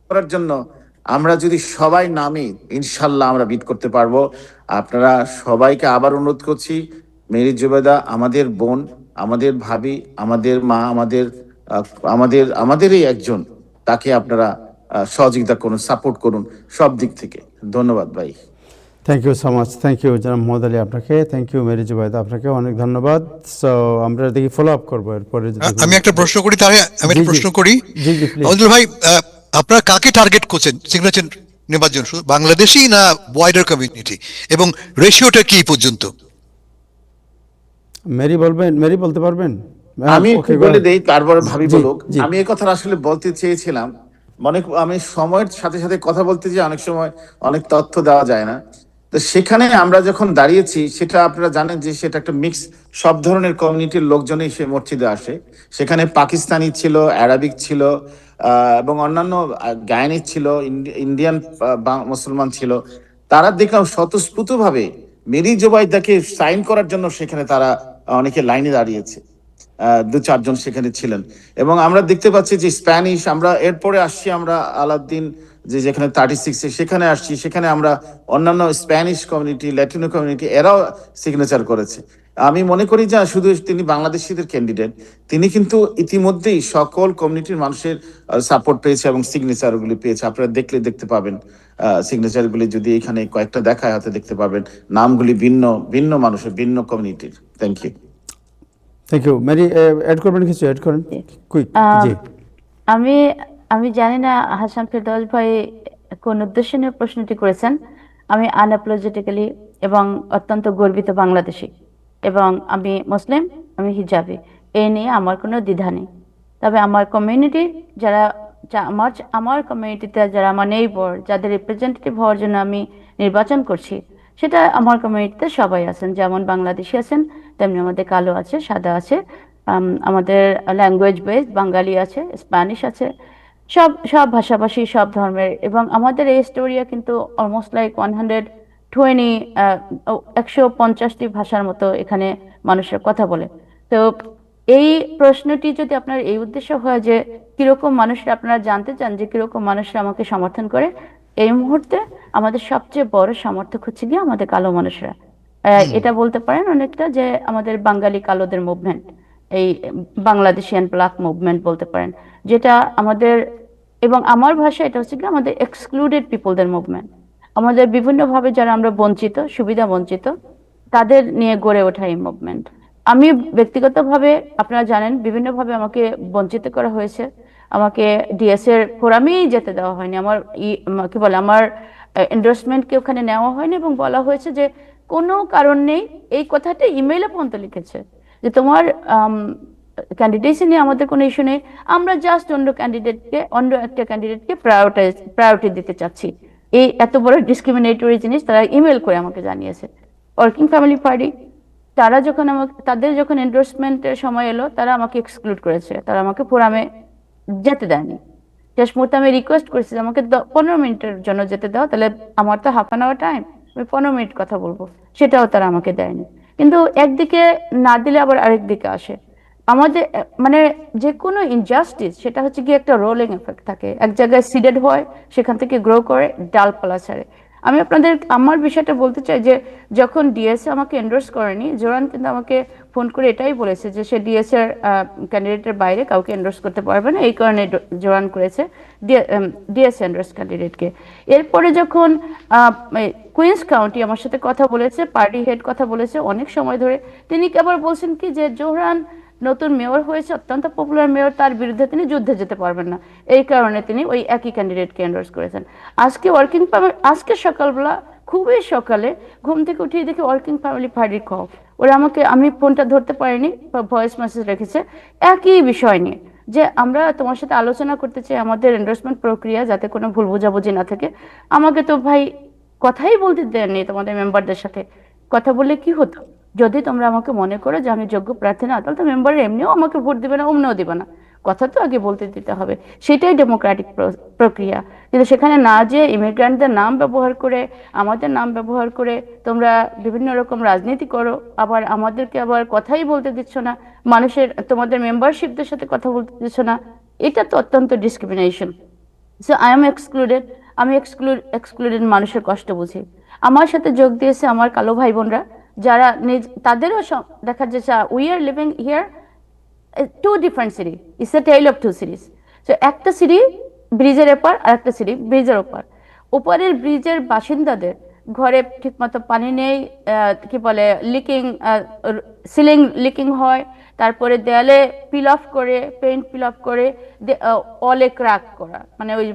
করার জন্য আমরা যদি সবাই নামি, ইনশাল্লাহ আমরা বিট করতে পারবো। আপনারা সবাইকে আবার অনুরোধ করছি, মেরি জুবেদা আমাদের বোন, আমাদের ভাবি, আমাদের মা, আমাদেরই একজন, তাকে আপনারা সহযোগিতা করুন, সাপোর্ট করুন সব দিক থেকে। ধন্যবাদ ভাই। Thank you so much, thank you জনাব মোহাম্মদ আলী আপনাকে, থ্যাংক ইউ মেরি জুবাইদা আপনাকে অনেক ধন্যবাদ। সো আমরা দেখি ফলো আপ করবো এরপরে। আমি একটা প্রশ্ন করি, তাহলে আমি একটা প্রশ্ন করি জি জি প্লিজ। আমাদের ভাই, আপনারা কাকে টার্গেট করছেন সিগনেচার নেবার জন্য? শুধু বাংলাদেশি না ওয়াইডার কমিউনিটি, এবং রেশিওটা কি পর্যন্ত? মেরি বলবেন, মেরি বলতে পারবেন? আমি একটু বলে দেই, তারপরে ভাবি জি, বলুক। জি। আমি এই কথা আসলে বলতে চেয়েছিলাম, আমি সময়ের সাথে সাথে কথা বলতে যে অনেক সময় অনেক তথ্য দেওয়া যায় না। তো সেখানে আমরা যখন দাঁড়িয়েছি, সেটা আপনারা জানেন যে সেটা একটা মিক্স, সব ধরনের কমিউনিটির লোকজনই সে মসজিদে আসে। সেখানে পাকিস্তানি ছিল, অ্যারাবিক ছিল, এবং অন্যান্য গায়ানিক ছিল, ইন্ডিয়ান মুসলমান ছিল। তারা দেখলাম স্বতঃস্ফূর্তভাবে মেরি জুবাইদাকে সাইন করার জন্য সেখানে তারা অনেকে লাইনে দাঁড়িয়েছে। 2-4 জন সেখানে ছিলেন। এবং আমরা দেখতে পাচ্ছি যে স্প্যানিশ, আমরা এরপরে আসছি, আমরা আলাউদ্দিন যেখানে 36-এ সেখানে আসছি, সেখানে আমরা অন্যান্য স্প্যানিশ কমিউনিটি, ল্যাটিনো কমিউনিটি, এরাও সিগনেচার করেছে। আমি মনে করি যে শুধু তিনি বাংলাদেশিদের ক্যান্ডিডেট, তিনি কিন্তু ইতিমধ্যেই সকল কমিউনিটির মানুষের সাপোর্ট পেয়েছে এবং সিগনেচারগুলি পেয়েছে। আপনারা দেখতে পাবেন সিগনেচারগুলি, যদি এখানে কয়েকটা দেখায় হাতে দেখতে পাবেন, নামগুলি ভিন্ন ভিন্ন মানুষের, ভিন্ন কমিউনিটির। Thank you. Thank you Mary, add করবেন কিছু? অ্যাড করেন কুইক। জি। আমি আমি জানি না হাসান ফেরদৌস ভাই কোন উদ্দেশ্যে নিয়ে প্রশ্নটি করেছেন। আমি আনঅ্যাপোলজেটিক্যালি এবং অত্যন্ত গর্বিত বাংলাদেশী, এবং আমি মুসলিম, আমি হিজাবি, এই নিয়ে আমার কোনো দ্বিধা নেই। তবে আমার কমিউনিটি যারা, আমার কমিউনিটিতে যারা আমার নেইবার, যাদের রিপ্রেজেন্টেটিভ হওয়ার জন্য আমি নির্বাচন করছি, সেটা আমার কমিউনিটিতে সবাই আছেন, যেমন বাংলাদেশি আছেন তেমনি আমাদের কালো আছে, সাদা আছে, আমাদের ল্যাঙ্গুয়েজ বেস বাঙালি আছে, স্প্যানিশ আছে, সব সব ভাষাভাষী, সব ধর্মের। এবং আমাদের এই স্টোরিয়া কিন্তু অলমোস্ট লাইক 150টি ভাষার মতো এখানে মানুষের কথা বলে। তো এই প্রশ্নটি যদি আপনার এই উদ্দেশ্য হয় যে কিরকম মানুষরা, আপনারা জানতে চান যে কিরকম মানুষরা আমাকে সমর্থন করে, এই মুহূর্তে আমাদের সবচেয়ে বড় সমর্থক হচ্ছে গিয়ে আমাদের কালো মানুষরা। এটা বলতে পারেন অনেকটা যে আমাদের বাঙালি কালোদের মুভমেন্ট, এই বাংলাদেশিয়ান ব্ল্যাক মুভমেন্ট বলতে পারেন, যেটা আমাদের, এবং আমার ভাষা এটা হচ্ছে কি আমাদের এক্সক্লুডেড পিপলদের মুভমেন্ট। আমাদের বিভিন্নভাবে যারা আমরা বঞ্চিত, সুবিধা বঞ্চিত, তাদের নিয়ে গড়ে ওঠা এই মুভমেন্ট। আমি ব্যক্তিগতভাবে, আপনারা জানেন, বিভিন্নভাবে আমাকে বঞ্চিত করা হয়েছে। আমাকে ডিএস এর ফোরামেই যেতে দেওয়া হয়নি, আমার কি বলে, আমার এন্ডোর্সমেন্টকে ওখানে নেওয়া হয়নি, এবং বলা হয়েছে যে কোনো কারণ নেই। এই কথাটা ইমেইলে পর্যন্ত লিখেছে যে তোমার ক্যান্ডিডেটসি নিয়ে আমাদের কোনো ইস্যু নেই, আমরা জাস্ট অন্য একটা ক্যান্ডিডেটকে প্রায়োরিটি দিতে চাচ্ছি। এই এত বড় ডিসক্রিমিনেটরি জিনিস তারা ইমেল করে আমাকে জানিয়েছে। ওয়ার্কিং ফ্যামিলি পার্টি, তারা যখন তাদের যখন এন্ডোর্সমেন্টের সময় এলো, তারা আমাকে এক্সক্লুড করেছে, তারা আমাকে ফোরামে যেতে দেয়নি। শেষ মুহূর্তে আমি রিকোয়েস্ট করেছি যে আমাকে 15 মিনিটের জন্য যেতে দাও, তাহলে আমার তো হাফ অ্যান আওয়ার টাইম, আমি 15 মিনিট কথা বলবো, সেটাও তারা আমাকে দেয়নি। কিন্তু একদিকে না দিলে আবার আরেক দিকে আসে। আমাদের মানে যে কোনো ইনজাস্টিস, সেটা হচ্ছে কি একটা রোলিং এফেক্ট থাকে, এক জায়গায় সিডেড হয়, সেখান থেকে গ্রো করে ডালপালা ছাড়ে। আমি আমার বিষয়টা বলতে চাই যে যখন ডিএসএ আমাকে এন্ডোর্স করেনি, জোরান কিন্তু আমাকে ফোন করে এটাই বলেছে যে সে ডিএসএ এর ক্যান্ডিডেটের বাইরে কাউকে এন্ডোর্স করতে পারবে না, এই কারণে জোরান করেছে ডিএসএ এন্ডোর্স ক্যান্ডিডেটকে। এরপরে যখন কুইন্স কাউন্টি আমার সাথে কথা বলেছে, পার্টি হেড কথা বলেছে অনেক সময় ধরে, তিনি কেবল বলছেন কি যে জোহরান নতুন মেয়র হয়েছে, অত্যন্ত পপুলার মেয়র, তার বিরুদ্ধে তিনি যুদ্ধে যেতে পারবেন না, এই কারণে তিনি ওই একই ক্যান্ডিডেটকে এন্ডোর্স করেছেন। আজকে সকালবেলা, খুবই সকালে ঘুম থেকে উঠিয়ে দেখি ওয়ার্কিং ফ্যামিলি পার্টির কল। ওরা আমাকে, আমি ফোনটা ধরতে পারিনি, ভয়েস মেসেজ রেখেছে একই বিষয় নিয়ে, যে আমরা তোমার সাথে আলোচনা করতে চাই আমাদের এন্ডোর্সমেন্ট প্রক্রিয়া, যাতে কোনো ভুল বোঝাবুঝি না থাকে। আমাকে তো ভাই কথাই বলতে দেননি তোমাদের মেম্বারদের সাথে। কথা বললে কি হতো, যদি তোমরা আমাকে মনে করো যে আমি যোগ্য প্রার্থী না, তাহলে তো মেম্বার এমনিও আমাকে ভোট দিবে না, অমনিও দিবে না, কথা তো আগে বলতে দিতে হবে, সেটাই ডেমোক্রেটিক প্রক্রিয়া। কিন্তু সেখানে না যে ইমিগ্রান্টদের নাম ব্যবহার করে, আমাদের নাম ব্যবহার করে তোমরা বিভিন্ন রকম রাজনীতি করো, আবার আমাদেরকে আবার কথাই বলতে দিচ্ছ না, তোমাদের মেম্বারশিপদের সাথে কথা বলতে দিচ্ছ না, এটা তো অত্যন্ত discrimination. So I am excluded. আমি এক্সক্লুডেড মানুষের কষ্ট বুঝি। আমার সাথে যোগ দিয়েছে আমার কালো ভাই বোনরা, যারা তাদেরও দেখা যাচ্ছে we are living here two different city, it's a tale of two series. তো একটা সিটি ব্রিজের এপার আর একটা সিটি ব্রিজের ওপার। ওপারের ব্রিজের বাসিন্দাদের ঘরে ঠিকমতো পানি নেই, কি বলে সিলিং লিকিং হয়, তারপরে দেয়ালে পেইন্ট পিল অফ করে, অলে ক্র্যাক করা, মানে ওই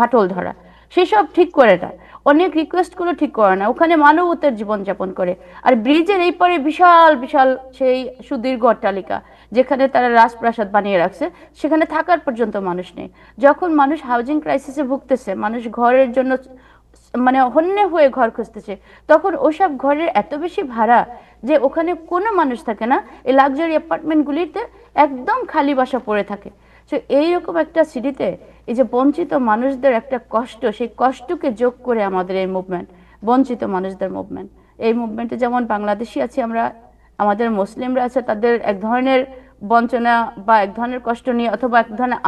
ফাটল ধরা, সেসব ঠিক করে না, অনেক রিকোয়েস্ট গুলো ঠিক করে না, ওখানে মানবতার জীবনযাপন করে। আর ব্রিজের এই পারে বিশাল বিশাল সেই সুদীর্ঘ অট্টালিকা, যেখানে তারা রাজপ্রাসাদ বানিয়ে রাখছে, সেখানে থাকার পর্যন্ত মানুষ নেই। যখন মানুষ হাউজিং ক্রাইসিসে ভুগতেছে, মানুষ ঘরের জন্য মানে হন্যে হয়ে ঘর খুঁজতেছে, তখন ওসব ঘরের এত বেশি ভাড়া যে ওখানে কোনো মানুষ থাকে না, এই লাক্সারি অ্যাপার্টমেন্টগুলিতে একদম খালি বাসা পড়ে থাকে। তো এইরকম একটা সিটিতে এই যে বঞ্চিত মানুষদের একটা কষ্ট, সেই কষ্টকে যোগ করে আমাদের এই মুভমেন্ট, বঞ্চিত মানুষদের মুভমেন্ট, এই মুভমেন্টে যেমন বাংলাদেশি আছি আমরা, আমাদের মুসলিমরা আছে, তাদের এক ধরনের বঞ্চনা বা এক ধরনের কষ্ট নিয়ে, অথবা এক ধরনের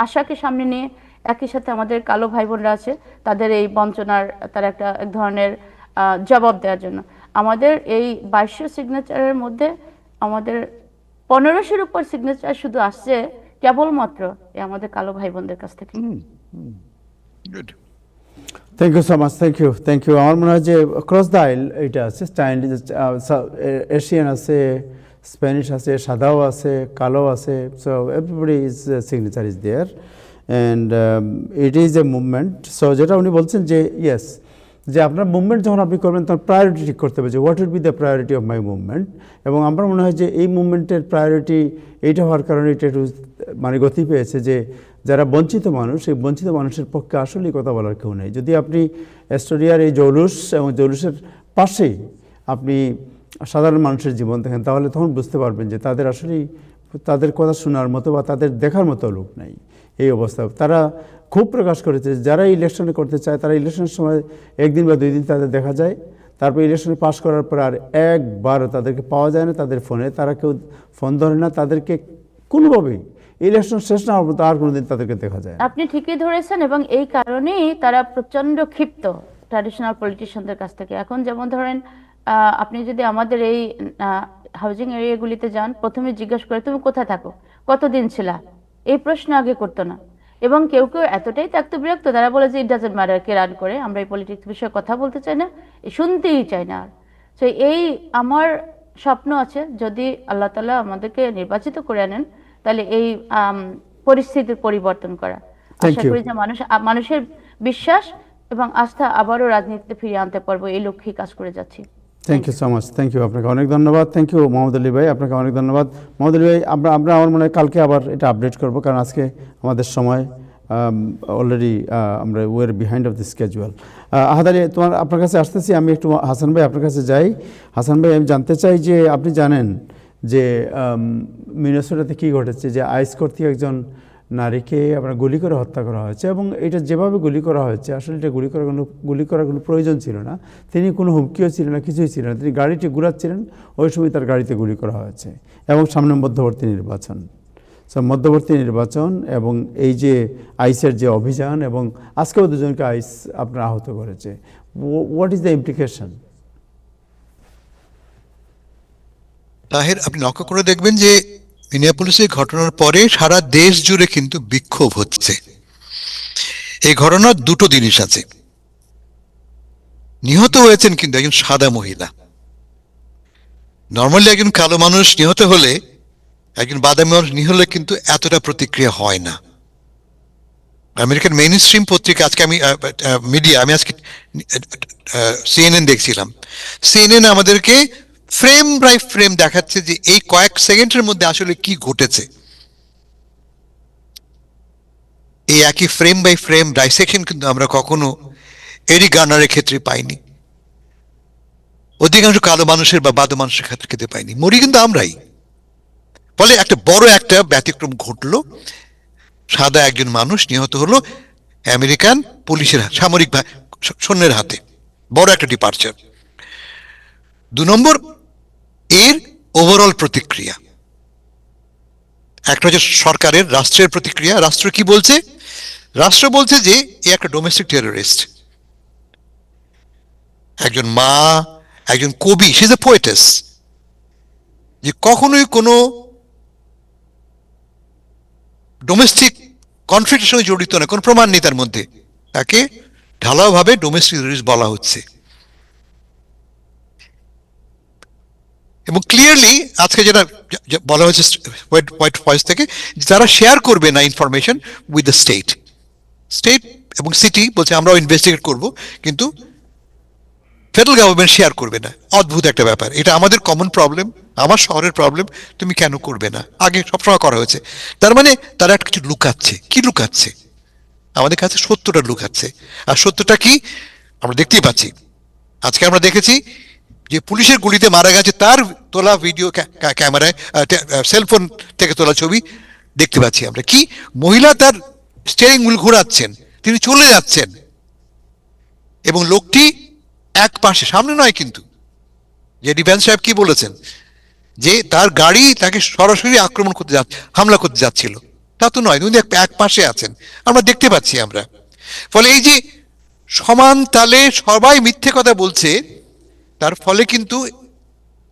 আশাকে সামনে নিয়ে, একই সাথে আমাদের কালো ভাই বোনরা আছে, তাদের এই বঞ্চনার তারা এক ধরনের জবাব দেওয়ার জন্য। আমাদের এই 2200 সিগনেচারের মধ্যে আমাদের 1500-এর উপর সিগনেচার শুধু আসছে কেবলমাত্র আমাদের কালো ভাই বোনদের কাছ থেকে। Good. Thank you so much, thank you. আমার মনে হয় যে ক্রস দ্য আইল এটা আছে, এশিয়ান আছে, স্প্যানিশ আছে, সাদাও আছে, কালো আছে, so everybody is signature is there and it is a movement. So যেটা উনি বলছেন যে ইয়েস, যে আপনার মুভমেন্ট যখন আপনি করবেন তখন প্রায়োরিটি ঠিক করতে হবে যে what would be the priority of my movement. এবং আমার মনে হয় যে এই মুভমেন্টের প্রায়োরিটি এইটা হওয়ার কারণে এটা একটু মানে গতি পেয়েছে যে যারা বঞ্চিত মানুষ, এই বঞ্চিত মানুষের পক্ষে আসলেই কথা বলার কেউ নেই। যদি আপনি অ্যাস্টোরিয়ার এই জৌলুস এবং জৌলুসের পাশেই আপনি সাধারণ মানুষের জীবন দেখেন, তাহলে তখন বুঝতে পারবেন যে তাদের আসলেই তাদের কথা শোনার মতো বা তাদের দেখার মতো লোক নাই এই অবস্থা। তারা খুব প্রকাশ করেছে যারা ইলেকশনে করতে চায় তারা ইলেকশনের সময় একদিন বা 2 দিন তাদের দেখা যায়, তারপর ইলেকশনে পাশ করার পর আর একবারও তাদেরকে পাওয়া যায় না তাদের ফোনে, তারা কেউ ফোন ধরে না, তাদেরকে কোনোভাবেই ইলেকশন শেষ না হওয়ার পর আর কোনোদিন তাদেরকে দেখা যায় না। আপনি ঠিকই ধরেছেন, এবং এই কারণেই তারা প্রচন্ড ক্ষিপ্ত ট্র্যাডিশনাল পলিটিশিয়ানদের কাছ থেকে। এখন যেমন ধরেন আপনি যদি আমাদের এই হাউজিং এরিয়াগুলিতে যান, প্রথমে জিজ্ঞাসা করে তুমি কোথায় থাকো, কতদিন ছিলা, এই প্রশ্ন আগে করতো না। এবং কেউ কেউ এতটাই ত্যক্ত বিরক্ত, তারা বলে যে it doesn't matter K run করে, আমরা এই পলিটিক্স বিষয়ে কথা বলতে চাই না, শুনতেই চাই না। তো এই আমার স্বপ্ন আছে যদি আল্লাহ তাআলা আমাদেরকে নির্বাচিত করে আনেন, তাহলে এই পরিস্থিতির পরিবর্তন করা। Thank Asha you. করি যে মানুষের বিশ্বাস এবং আস্থা আবারও রাজনীতিতে ফিরিয়ে আনতে পারবো, এই লক্ষ্যেই কাজ করে যাচ্ছি। Thank you so much, thank you, আপনাকে অনেক ধন্যবাদ। থ্যাংক ইউ মোহাম্মদ আলী ভাই, আপনাকে অনেক ধন্যবাদ। মোহাম্মদ আলী ভাই, আমরা আমার মনে হয় কালকে আবার এটা আপডেট করব, কারণ আজকে আমাদের সময় অলরেডি আমরা are behind of the schedule. Ahad Ali, আপনার কাছে আসতেছি, আমি একটু হাসান ভাই আপনার কাছে যাই। হাসান ভাই, আমি জানতে চাই যে আপনি জানেন যে মিনেসোটাতে কী ঘটেছে, যে আইস কর্তৃক একজন নারীকে আপনার গুলি করে হত্যা করা হয়েছে, এবং এটা যেভাবে গুলি করা হয়েছে আসলে এটা গুলি করার কোনো প্রয়োজন ছিল না। তিনি কোনো হুমকিও ছিল না, কিছুই ছিল না, তিনি গাড়িটি ঘুরাচ্ছিলেন, ওই সময় তার গাড়িতে গুলি করা হয়েছে। এবং সামনে মধ্যবর্তী নির্বাচন, মধ্যবর্তী নির্বাচন এবং এই যে আইসের যে অভিযান, এবং আজকেও দুজনকে আইস আপনার আহত করেছে। What is the implication? Taher, আপনি লক্ষ্য করে দেখবেন যে মিনিয়াপোলিসের ঘটনার পরে সারা দেশ জুড়ে কিন্তু বিক্ষোভ হচ্ছে। এই ঘটনার দুটো জিনিস আছে। নিহত হয়েছেন কিন্তু একজন সাদা মহিলা। নর্মালি একজন কালো মানুষ নিহত হলে, একজন বাদামি মানুষ নিহত হলে কিন্তু এতটা প্রতিক্রিয়া হয় না। আমেরিকান মেইন স্ট্রিম পত্রিকা, আজকে আমি আজকে সিএনএন দেখছিলাম। সিএনএন আমাদেরকে ফ্রেম বাই ফ্রেম দেখাচ্ছে যে এই কয়েক সেকেন্ডের মধ্যে আসলে কি ঘটেছে। এই একই ফ্রেম বাই ফ্রেম ডাইসেকশন কিন্তু আমরা কখনো এরিক গার্নারের ক্ষেত্রে পাইনি, অধিকাংশ কালো মানুষের বা বাদো মানুষের ক্ষেত্রে পাইনি। মরি কিন্তু আমরাই। ফলে একটা বড় একটা ব্যতিক্রম ঘটলো, সাদা একজন মানুষ নিহত হলো আমেরিকান পুলিশের সামরিক সৈন্যের হাতে। বড় একটা ডিপার্চার। 2 নম্বর, এর ওভারঅল প্রতিক্রিয়া। একটা হচ্ছে সরকারের, রাষ্ট্রের প্রতিক্রিয়া। রাষ্ট্র কি বলছে? রাষ্ট্র বলছে যে এ একটা ডোমেস্টিক টেররিস্ট। একজন মা, একজন কবি, সে ইজ এ পোয়েটেস, যে কখনোই কোনো ডোমেস্টিক কনফ্লিক্টের সঙ্গে জড়িত না, কোনো প্রমাণ নেই তার মধ্যে, তাকে ঢালাওভাবে ডোমেস্টিক টেররিস্ট বলা হচ্ছে। এবং ক্লিয়ারলি আজকে যেটা বলা হয়েছে হোয়াইট হাউস থেকে, যারা শেয়ার করবে না ইনফরমেশন উইথ দ্য স্টেট এবং সিটি বলছে আমরাও ইনভেস্টিগেট করব, কিন্তু ফেডারেল গভর্নমেন্ট শেয়ার করবে না। অদ্ভুত একটা ব্যাপার। এটা আমাদের কমন প্রবলেম, আমার শহরের প্রবলেম, তুমি কেন করবে না? আগে সবসময় করা হয়েছে। তার মানে তারা একটা কিছু লুকাচ্ছে। কি লুকাচ্ছে? আমাদের কাছে সত্যটা লুকাচ্ছে। আর সত্যটা কি আমরা দেখতেই পাচ্ছি। আজকে আমরা দেখেছি যে পুলিশের গুলিতে মারা গেছে, তার তোলা ভিডিও ক্যামেরায়, সেলফোন থেকে তোলা ছবি দেখতে পাচ্ছি আমরা। কি মহিলা তার স্টিয়ারিং হুইল ঘোরাচ্ছেন, তিনি চলে যাচ্ছেন, এবং লোকটি এক পাশে, সামনে নয় কিন্তু। যে ডিফেন্স সাহেব কি বলেছেন, যে তার গাড়ি তাকে সরাসরি আক্রমণ করতে হামলা করতে যাচ্ছিল, তা তো নয়, উনি এক পাশে আছেন, আমরা দেখতে পাচ্ছি আমরা। ফলে এই যে সমান তালে সবাই মিথ্যে কথা বলছে, তার ফলে কিন্তু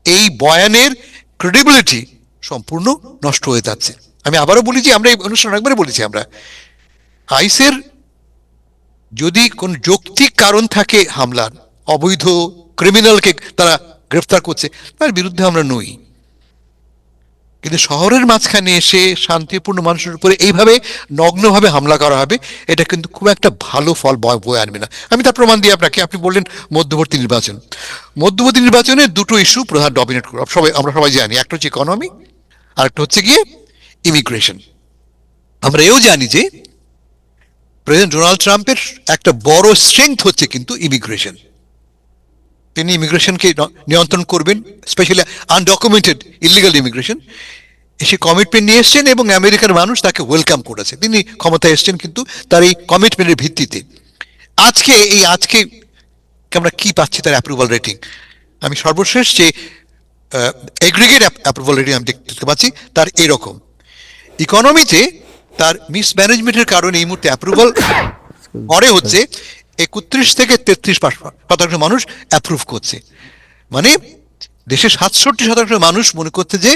এই বয়ানের ক্রেডিবিলিটি সম্পূর্ণ নষ্ট হয়ে যাচ্ছে। আমি আবারও বলি যে আমরা এই অনুষ্ঠান একবারে বলেছি, আমরা আইসের যদি কোন যৌক্তিক কারণ থাকে হামলার, অবৈধ ক্রিমিনালকে তারা গ্রেফতার করছে, তার বিরুদ্ধে আমরা নই। কিন্তু শহরের মাঝখানে এসে শান্তিপূর্ণ মানুষের উপরে এইভাবে নগ্নভাবে হামলা করা হবে, এটা কিন্তু খুব একটা ভালো ফল বয়ে আনবে না। আমি তার প্রমাণ দিই আপনাকে। আপনি বললেন মধ্যবর্তী নির্বাচন। মধ্যবর্তী নির্বাচনে দুটো ইস্যু প্রধান ডমিনেট করবে, আমরা সবাই জানি। একটা হচ্ছে ইকোনমি, আর একটা হচ্ছে গিয়ে ইমিগ্রেশন। আমরা এও জানি যে প্রেসিডেন্ট ডোনাল্ড ট্রাম্পের একটা বড় স্ট্রেংথ হচ্ছে কিন্তু ইমিগ্রেশন। তিনি ইমিগ্রেশনকে নিয়ন্ত্রণ করবেন, স্পেশালি আনডকুমেন্টেড ইলিগাল ইমিগ্রেশন। সে কমিটমেন্ট নিয়ে এসছেন এবং আমেরিকার মানুষ তাকে ওয়েলকাম করেছে। তিনি ক্ষমতায় এসছেন কিন্তু তার এই কমিটমেন্টের ভিত্তিতে। আজকে আমরা কি পাচ্ছি তার অ্যাপ্রুভাল রেটিং? আমি সর্বশেষ যে এগ্রিগেট অ্যাপ্রুভাল রেটিং আমি দেখতে পাচ্ছি তার এরকম। ইকোনমিতে তার মিসম্যানেজমেন্টের কারণে এই মুহূর্তে অ্যাপ্রুভাল পরে হচ্ছে 31 থেকে 33% মানুষ অ্যাপ্রুভ করছে। মানে দেশের 67% মানুষ মনে করছে যে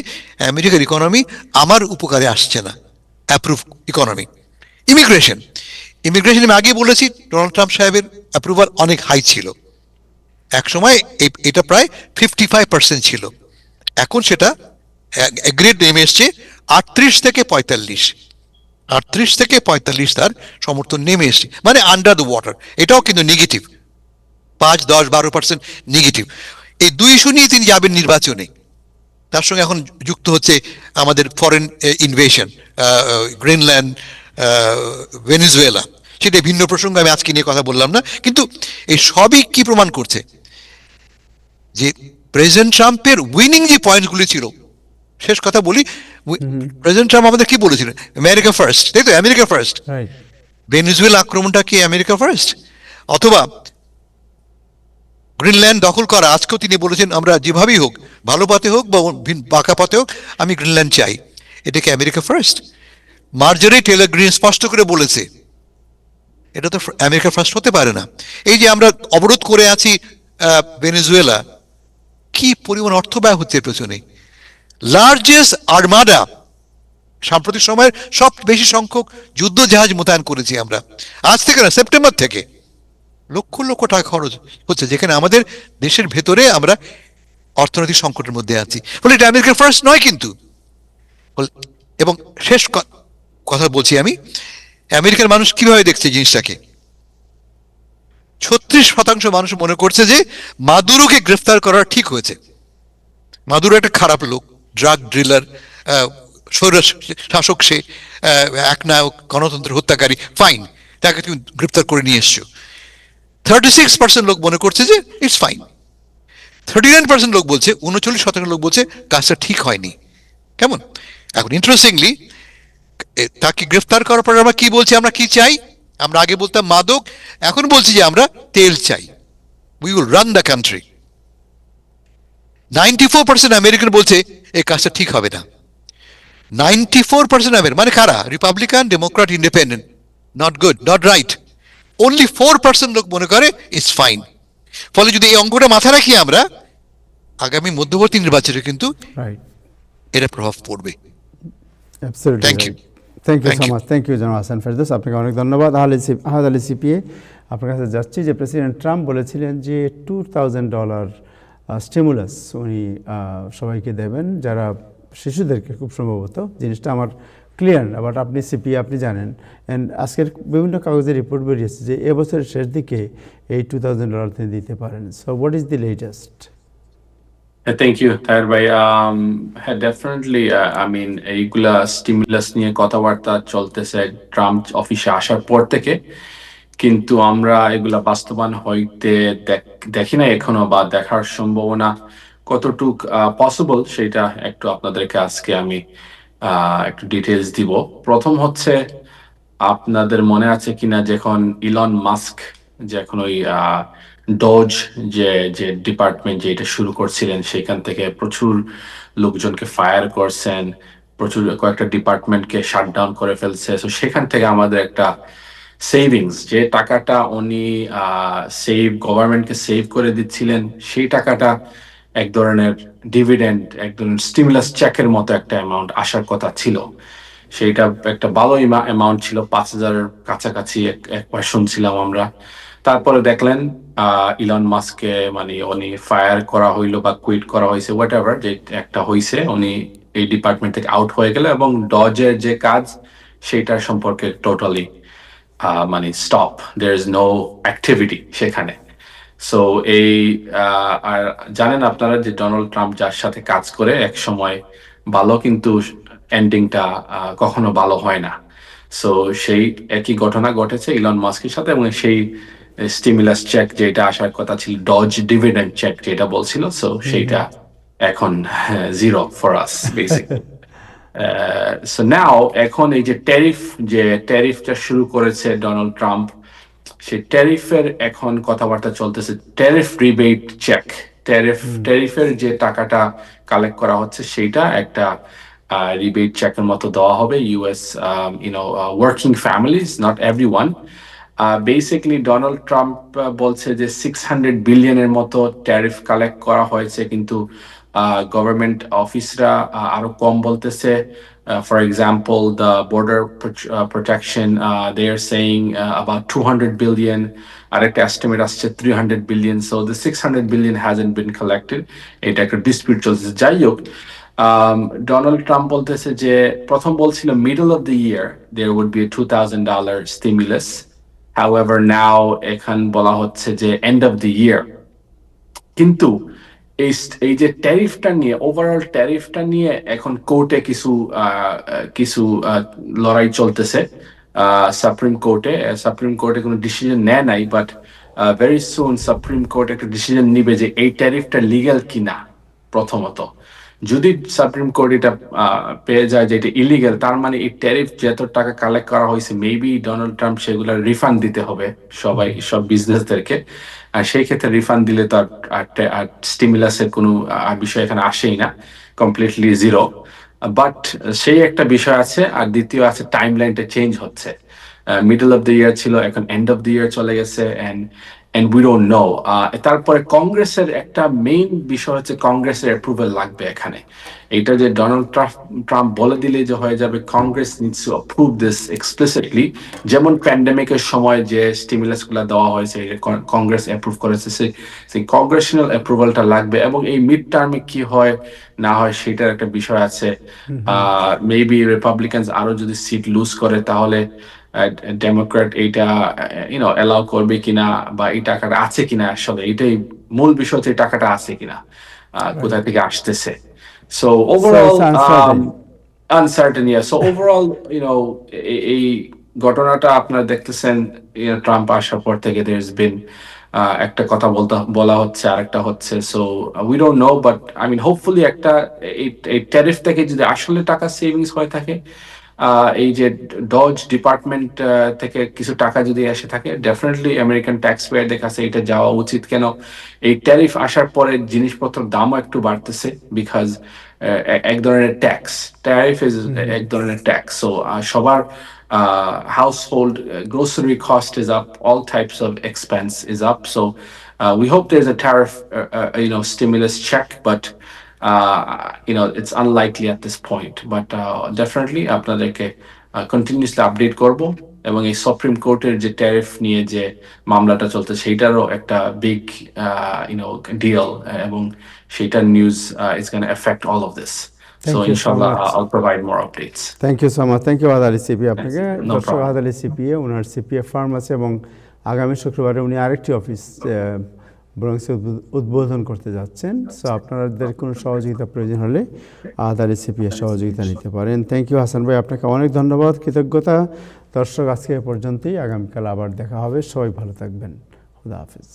আমেরিকার ইকোনমি আমার উপকারে আসছে না। Approve economy. ইমিগ্রেশন আমি আগে বলেছি ডোনাল্ড ট্রাম্প সাহেবের অ্যাপ্রুভাল অনেক হাই ছিল। এক সময় এটা প্রায় 55% ছিল, এখন সেটা গ্রেড নেমে এসছে 38 থেকে 45। 38 থেকে 45 তার সমর্থন নেমে এসছে, মানে আন্ডার দ্য ওয়াটার। এটাও কিন্তু নেগেটিভ, 5, 10, 12% নেগেটিভ। এই দুই ইস্যু নিয়ে তিনি যাবেন নির্বাচনে। তার সঙ্গে এখন যুক্ত হচ্ছে আমাদের ফরেন ইনভেশন, গ্রিনল্যান্ড, ভেনেজুয়েলা। সেটা ভিন্ন প্রসঙ্গ, আমি আজকে নিয়ে কথা বললাম না। কিন্তু এই সবই কি প্রমাণ করছে যে প্রেসিডেন্ট ট্রাম্পের উইনিং যে পয়েন্টগুলি ছিল, শেষ কথা বলি, প্রেসিডেন্ট ট্রাম্প আমাদের কি বলেছিলেন? আমেরিকা ফার্স্ট, তাই তো? America first. রাইট। ভেনেজুয়েলা আক্রমণটা কি আমেরিকা ফার্স্ট? অথবা গ্রিনল্যান্ড দখল করা, আজকেও তিনি বলেছেন আমরা যেভাবেই হোক, ভালো পথে হোক বা বাঁকা পথে হোক, আমি গ্রিনল্যান্ড চাই। এটা কি আমেরিকা ফার্স্ট? মার্জারি টেলর গ্রিন স্পষ্ট করে বলেছে এটা তো আমেরিকা ফার্স্ট হতে পারে না। এই যে আমরা অবরোধ করে আছি ভেনেজুয়েলা, কি পরিমাণ অর্থ ব্যয় হচ্ছে এর পেছনে। লার্জেস্ট আর্মাডা, সাম্প্রতিক সময়ের সব বেশি সংখ্যক যুদ্ধ জাহাজ মোতায়েন করেছি আমরা। আজ থেকে না, সেপ্টেম্বর থেকে লক্ষ লক্ষ টাকা খরচ হচ্ছে, যেখানে আমাদের দেশের ভেতরে আমরা অর্থনৈতিক সংকটের মধ্যে আছি। ফলে এটা আমেরিকার ফার্স্ট নয় কিন্তু। এবং শেষ কথা বলছি আমি, আমেরিকার মানুষ কিভাবে দেখছে জিনিসটাকে। 36% মানুষ মনে করছে যে মাদুরোকে গ্রেফতার করা ঠিক হয়েছে। মাদুরো একটা খারাপ লোক, ড্রাগ ডিলার, শাসক, সে একনায়ক, গণতন্ত্রের হত্যাকারী, ফাইন, তাকে তুমি গ্রেফতার করে নিয়ে এসছো। 36% লোক মনে করছে যে ইটস ফাইন। 39% লোক বলছে, 39% লোক বলছে কাজটা ঠিক হয়নি। কেমন? এখন ইন্টারেস্টিংলি তাকে গ্রেফতার করার পর আমরা কি বলছি, আমরা কি চাই? আমরা আগে বলতাম মাদক, এখন বলছি যে আমরা তেল চাই। We will run the country. 94% American বলছে এই কাজটা ঠিক হবে না। 94% আমেরিকান, মানে কারা? Republican, Democrat, independent. Not good, not right. Only 4% লোক মনে করে ইটস ফাইন। ফলে যদি এই অঙ্কটা মাথায় রাখি আমরা, আগামী মধ্যবর্তী নির্বাচনে কিন্তু এটা প্রভাব পড়বে। Thank you so much. Thank you জনাব হাসান ফেরদৌস, আপনাকে অনেক ধন্যবাদ। আহাদ আলী সিপিএ, আপনার কাছে যাচ্ছি যে প্রেসিডেন্ট ট্রাম্প বলেছিলেন যে $2,000 স্টিমুলাস উনি সবাইকে দেবেন, যারা শিশুদেরকে, খুব সম্ভবত। জিনিসটা আমার ক্লিয়ার না, বাট আপনি সিপিএ, আপনি জানেন। অ্যান্ড আজকের বিভিন্ন কাগজে রিপোর্ট বেরিয়েছে যে এবছরের শেষ দিকে এই $2,000 তিনি দিতে পারেন। So what is the latest? Thank you Taher ভাই। হ্যাঁ, ডেফিনেটলি এইগুলা স্টিমুলাস নিয়ে কথাবার্তা চলতেছে ট্রাম্প অফিসে আসার পর থেকে, কিন্তু আমরা এগুলা বাস্তবায়ন হইতে দেখি না এখনো, বা দেখার সম্ভাবনা কতটুক পসিবল সেটা একটু আপনাদেরকে আজকে আমি একটু ডিটেলস দিব। প্রথম হচ্ছে, আপনাদের মনে আছে কিনা যখন ইলন মাস্ক যখন ওই ডোজ যে ডিপার্টমেন্ট যেটা শুরু করছিলেন, সেখান থেকে প্রচুর লোকজনকে ফায়ার করছেন, প্রচুর কয়েকটা ডিপার্টমেন্টকে শাটডাউন করে ফেলছে। তো সেখান থেকে আমাদের একটা সেভিংস, যে টাকাটা উনি গভর্নমেন্টকে সেভ করে দিচ্ছিলেন, সেই টাকাটা এক ধরনের ডিভিডেন্ড, এক ধরনের স্টিমুলাস চেকের মতো একটা অ্যামাউন্ট আসার কথা ছিল। সেইটা একটা ভালো অ্যামাউন্ট ছিল, 5,000 কাছাকাছি একবার শুনছিলাম আমরা। তারপরে দেখলেন ইলন মাস্ককে উনি ফায়ার করা হইলো বা কুইট করা হয়েছে, হোয়াট এভার যে একটা হয়েছে, উনি এই ডিপার্টমেন্ট থেকে আউট হয়ে গেল এবং ডজের যে কাজ সেটার সম্পর্কে টোটালি মানে stop, there is no activity সেখানে। সো এই আর জানেন আপনারা যে ডোনাল্ড ট্রাম্প যার সাথে কাজ করে এক সময় ভালো, কিন্তু এন্ডিংটা কখনো ভালো হয় না। সো সেই একই ঘটনা ঘটেছে ইলন মাস্কের সাথে, এবং সেই স্টিমুলাস চেক যেটা আসার কথা ছিল, ডজ ডিভিডেন্ড চেক যেটা বলছিল, সো সেইটা এখন zero for us basically. So now এখন এই যে ট্যারিফটা শুরু করেছে ডোনাল্ড ট্রাম্প, সেই ট্যারিফের এখন কথাবার্তা চলতেছে, ট্যারিফ রিবেট চেক, ট্যারিফের যে টাকাটা কালেক্ট করা হচ্ছে সেইটা একটা রিবেট চেকের মতো দেওয়া হবে US working families, not everyone. Basically Donald Trump বলছে যে 600 বিলিয়নের মতো ট্যারিফ কালেক্ট করা হয়েছে, কিন্তু গভর্নমেন্ট অফিসরা আরো কম বলতেছে। For example, the border protection, they are saying about 200 billion. Arekta estimate আসছে 300 billion. So the 600 billion hasn't been collected. এটা একটা dispute চলছে। যাই হোক, ডোনাল্ড ট্রাম্প বলতেছে যে প্রথম বলছিল middle of the year there would be a $2,000 stimulus. However, now এখন বলা হচ্ছে যে end of the year. কিন্তু এই যে ট্যারিফটা নিয়ে, ওভারঅল ট্যারিফটা নিয়ে এখন কোর্টে কিছু লড়াই চলতেছে সুপ্রিম কোর্টে কোনো ডিসিশন নেয় নাই, but very soon supreme court একটা ডিসিশন নিবে যে এই ট্যারিফটা লিগ্যাল কিনা। প্রথমত যদি সুপ্রিম কোর্ট এটা পেয়ে যায় যে এটা ইলিগ্যাল, তার মানে এই ট্যারিফ যত টাকা কালেক্ট করা হয়েছে মেবি ডোনাল্ড ট্রাম্প সেগুলো রিফান্ড দিতে হবে সব বিজনেসদেরকে। আর সেই ক্ষেত্রে রিফান্ড দিলে তো আর স্টিমুলাসের কোনো বিষয় এখানে আসেই না, কমপ্লিটলি জিরো। বাট সেই একটা বিষয় আছে। আর দ্বিতীয় আছে টাইম লাইনটা চেঞ্জ হচ্ছে, মিডল অফ দ্য ইয়ার ছিল, এখন এন্ড অফ দ্য ইয়ার চলে গেছে, and we don't know. তারপরে কংগ্রেসের একটা মেইন বিষয় হচ্ছে কংগ্রেসের অ্যাপ্রুভাল লাগবে এখানে। এটা যে ডোনাল্ড ট্রাম্প বলে দিলে যে হয়ে যাবে, Congress needs to approve this explicitly. যেমন প্যান্ডেমিকের সময় যে স্টিমুলাস গুলো দেওয়া হয়েছে কংগ্রেস অ্যাপ্রুভ করেছে, সেই কংগ্রেশনাল অ্যাপ্রুভালটা লাগবে। এবং এই মিড টার্মে কি হয় না হয় সেটার একটা বিষয় আছে। মেবি রিপাবলিকানস আরো যদি সিট লুজ করে তাহলে ডেমোক্রেট এইটা অ্যালাউ করবে কিনা, বা এই টাকাটা আছে কিনা, আসলে এটাই মূল বিষয়, যে টাকাটা আছে কিনা, কোথা থেকে আসতেছে। So overall uncertain. So overall এই ঘটনাটা আপনারা দেখতেছেন, ট্রাম্প আসার পর থেকে there's been একটা কথা বলা হচ্ছে, আরেকটা হচ্ছে। So we don't know, but I mean hopefully একটা এই ট্যারিফ থেকে যদি আসলে টাকা সেভিংস হয়ে থাকে, এই যে ডজ ডিপার্টমেন্ট থেকে কিছু টাকা যদি এসে থাকে, ডেফিনেটলি আমেরিকান ট্যাক্স পেয়ারদের কাছে এটা যাওয়া উচিত। কেন এই ট্যারিফ আসার পরে জিনিসপত্রের দামও একটু বাড়তেছে, বিকজ এক ধরনের ট্যাক্স, ট্যারিফ ইজ এক ধরনের ট্যাক্স। সো সবার household grocery cost is up, all types of expense is up. So we hope there's a tariff stimulus check, but it's unlikely at this point. But definitely আপনাদেরকে continuously update করব, এবং এই supreme কোর্টের যে tariff নিয়ে যে মামলাটা চলছে সেইটারও একটা বিগ ডিল, এবং সেইটার news is going to affect all of this. So inshallah, I'll provide more updates. Thank you so much. Thank you আদালি সিপি আপনাকে। No দর্শক, problem. আদালি সিপিএ, ওনার সিপিএ ফার্ম আছে, এবং আগামী শুক্রবারে উনি আরেকটি অফিস ব্রঙ্কসে উদ্বোধন করতে যাচ্ছেন। সো আপনাদের কোনো সহযোগিতা প্রয়োজন হলে আদালি সিপিএ সহযোগিতা নিতে পারেন। থ্যাংক ইউ হাসান ভাই, আপনাকে অনেক ধন্যবাদ, কৃতজ্ঞতা। দর্শক, আজকে এ পর্যন্তই, আগামীকাল আবার দেখা হবে। সবাই ভালো থাকবেন। খুদা হাফিজ।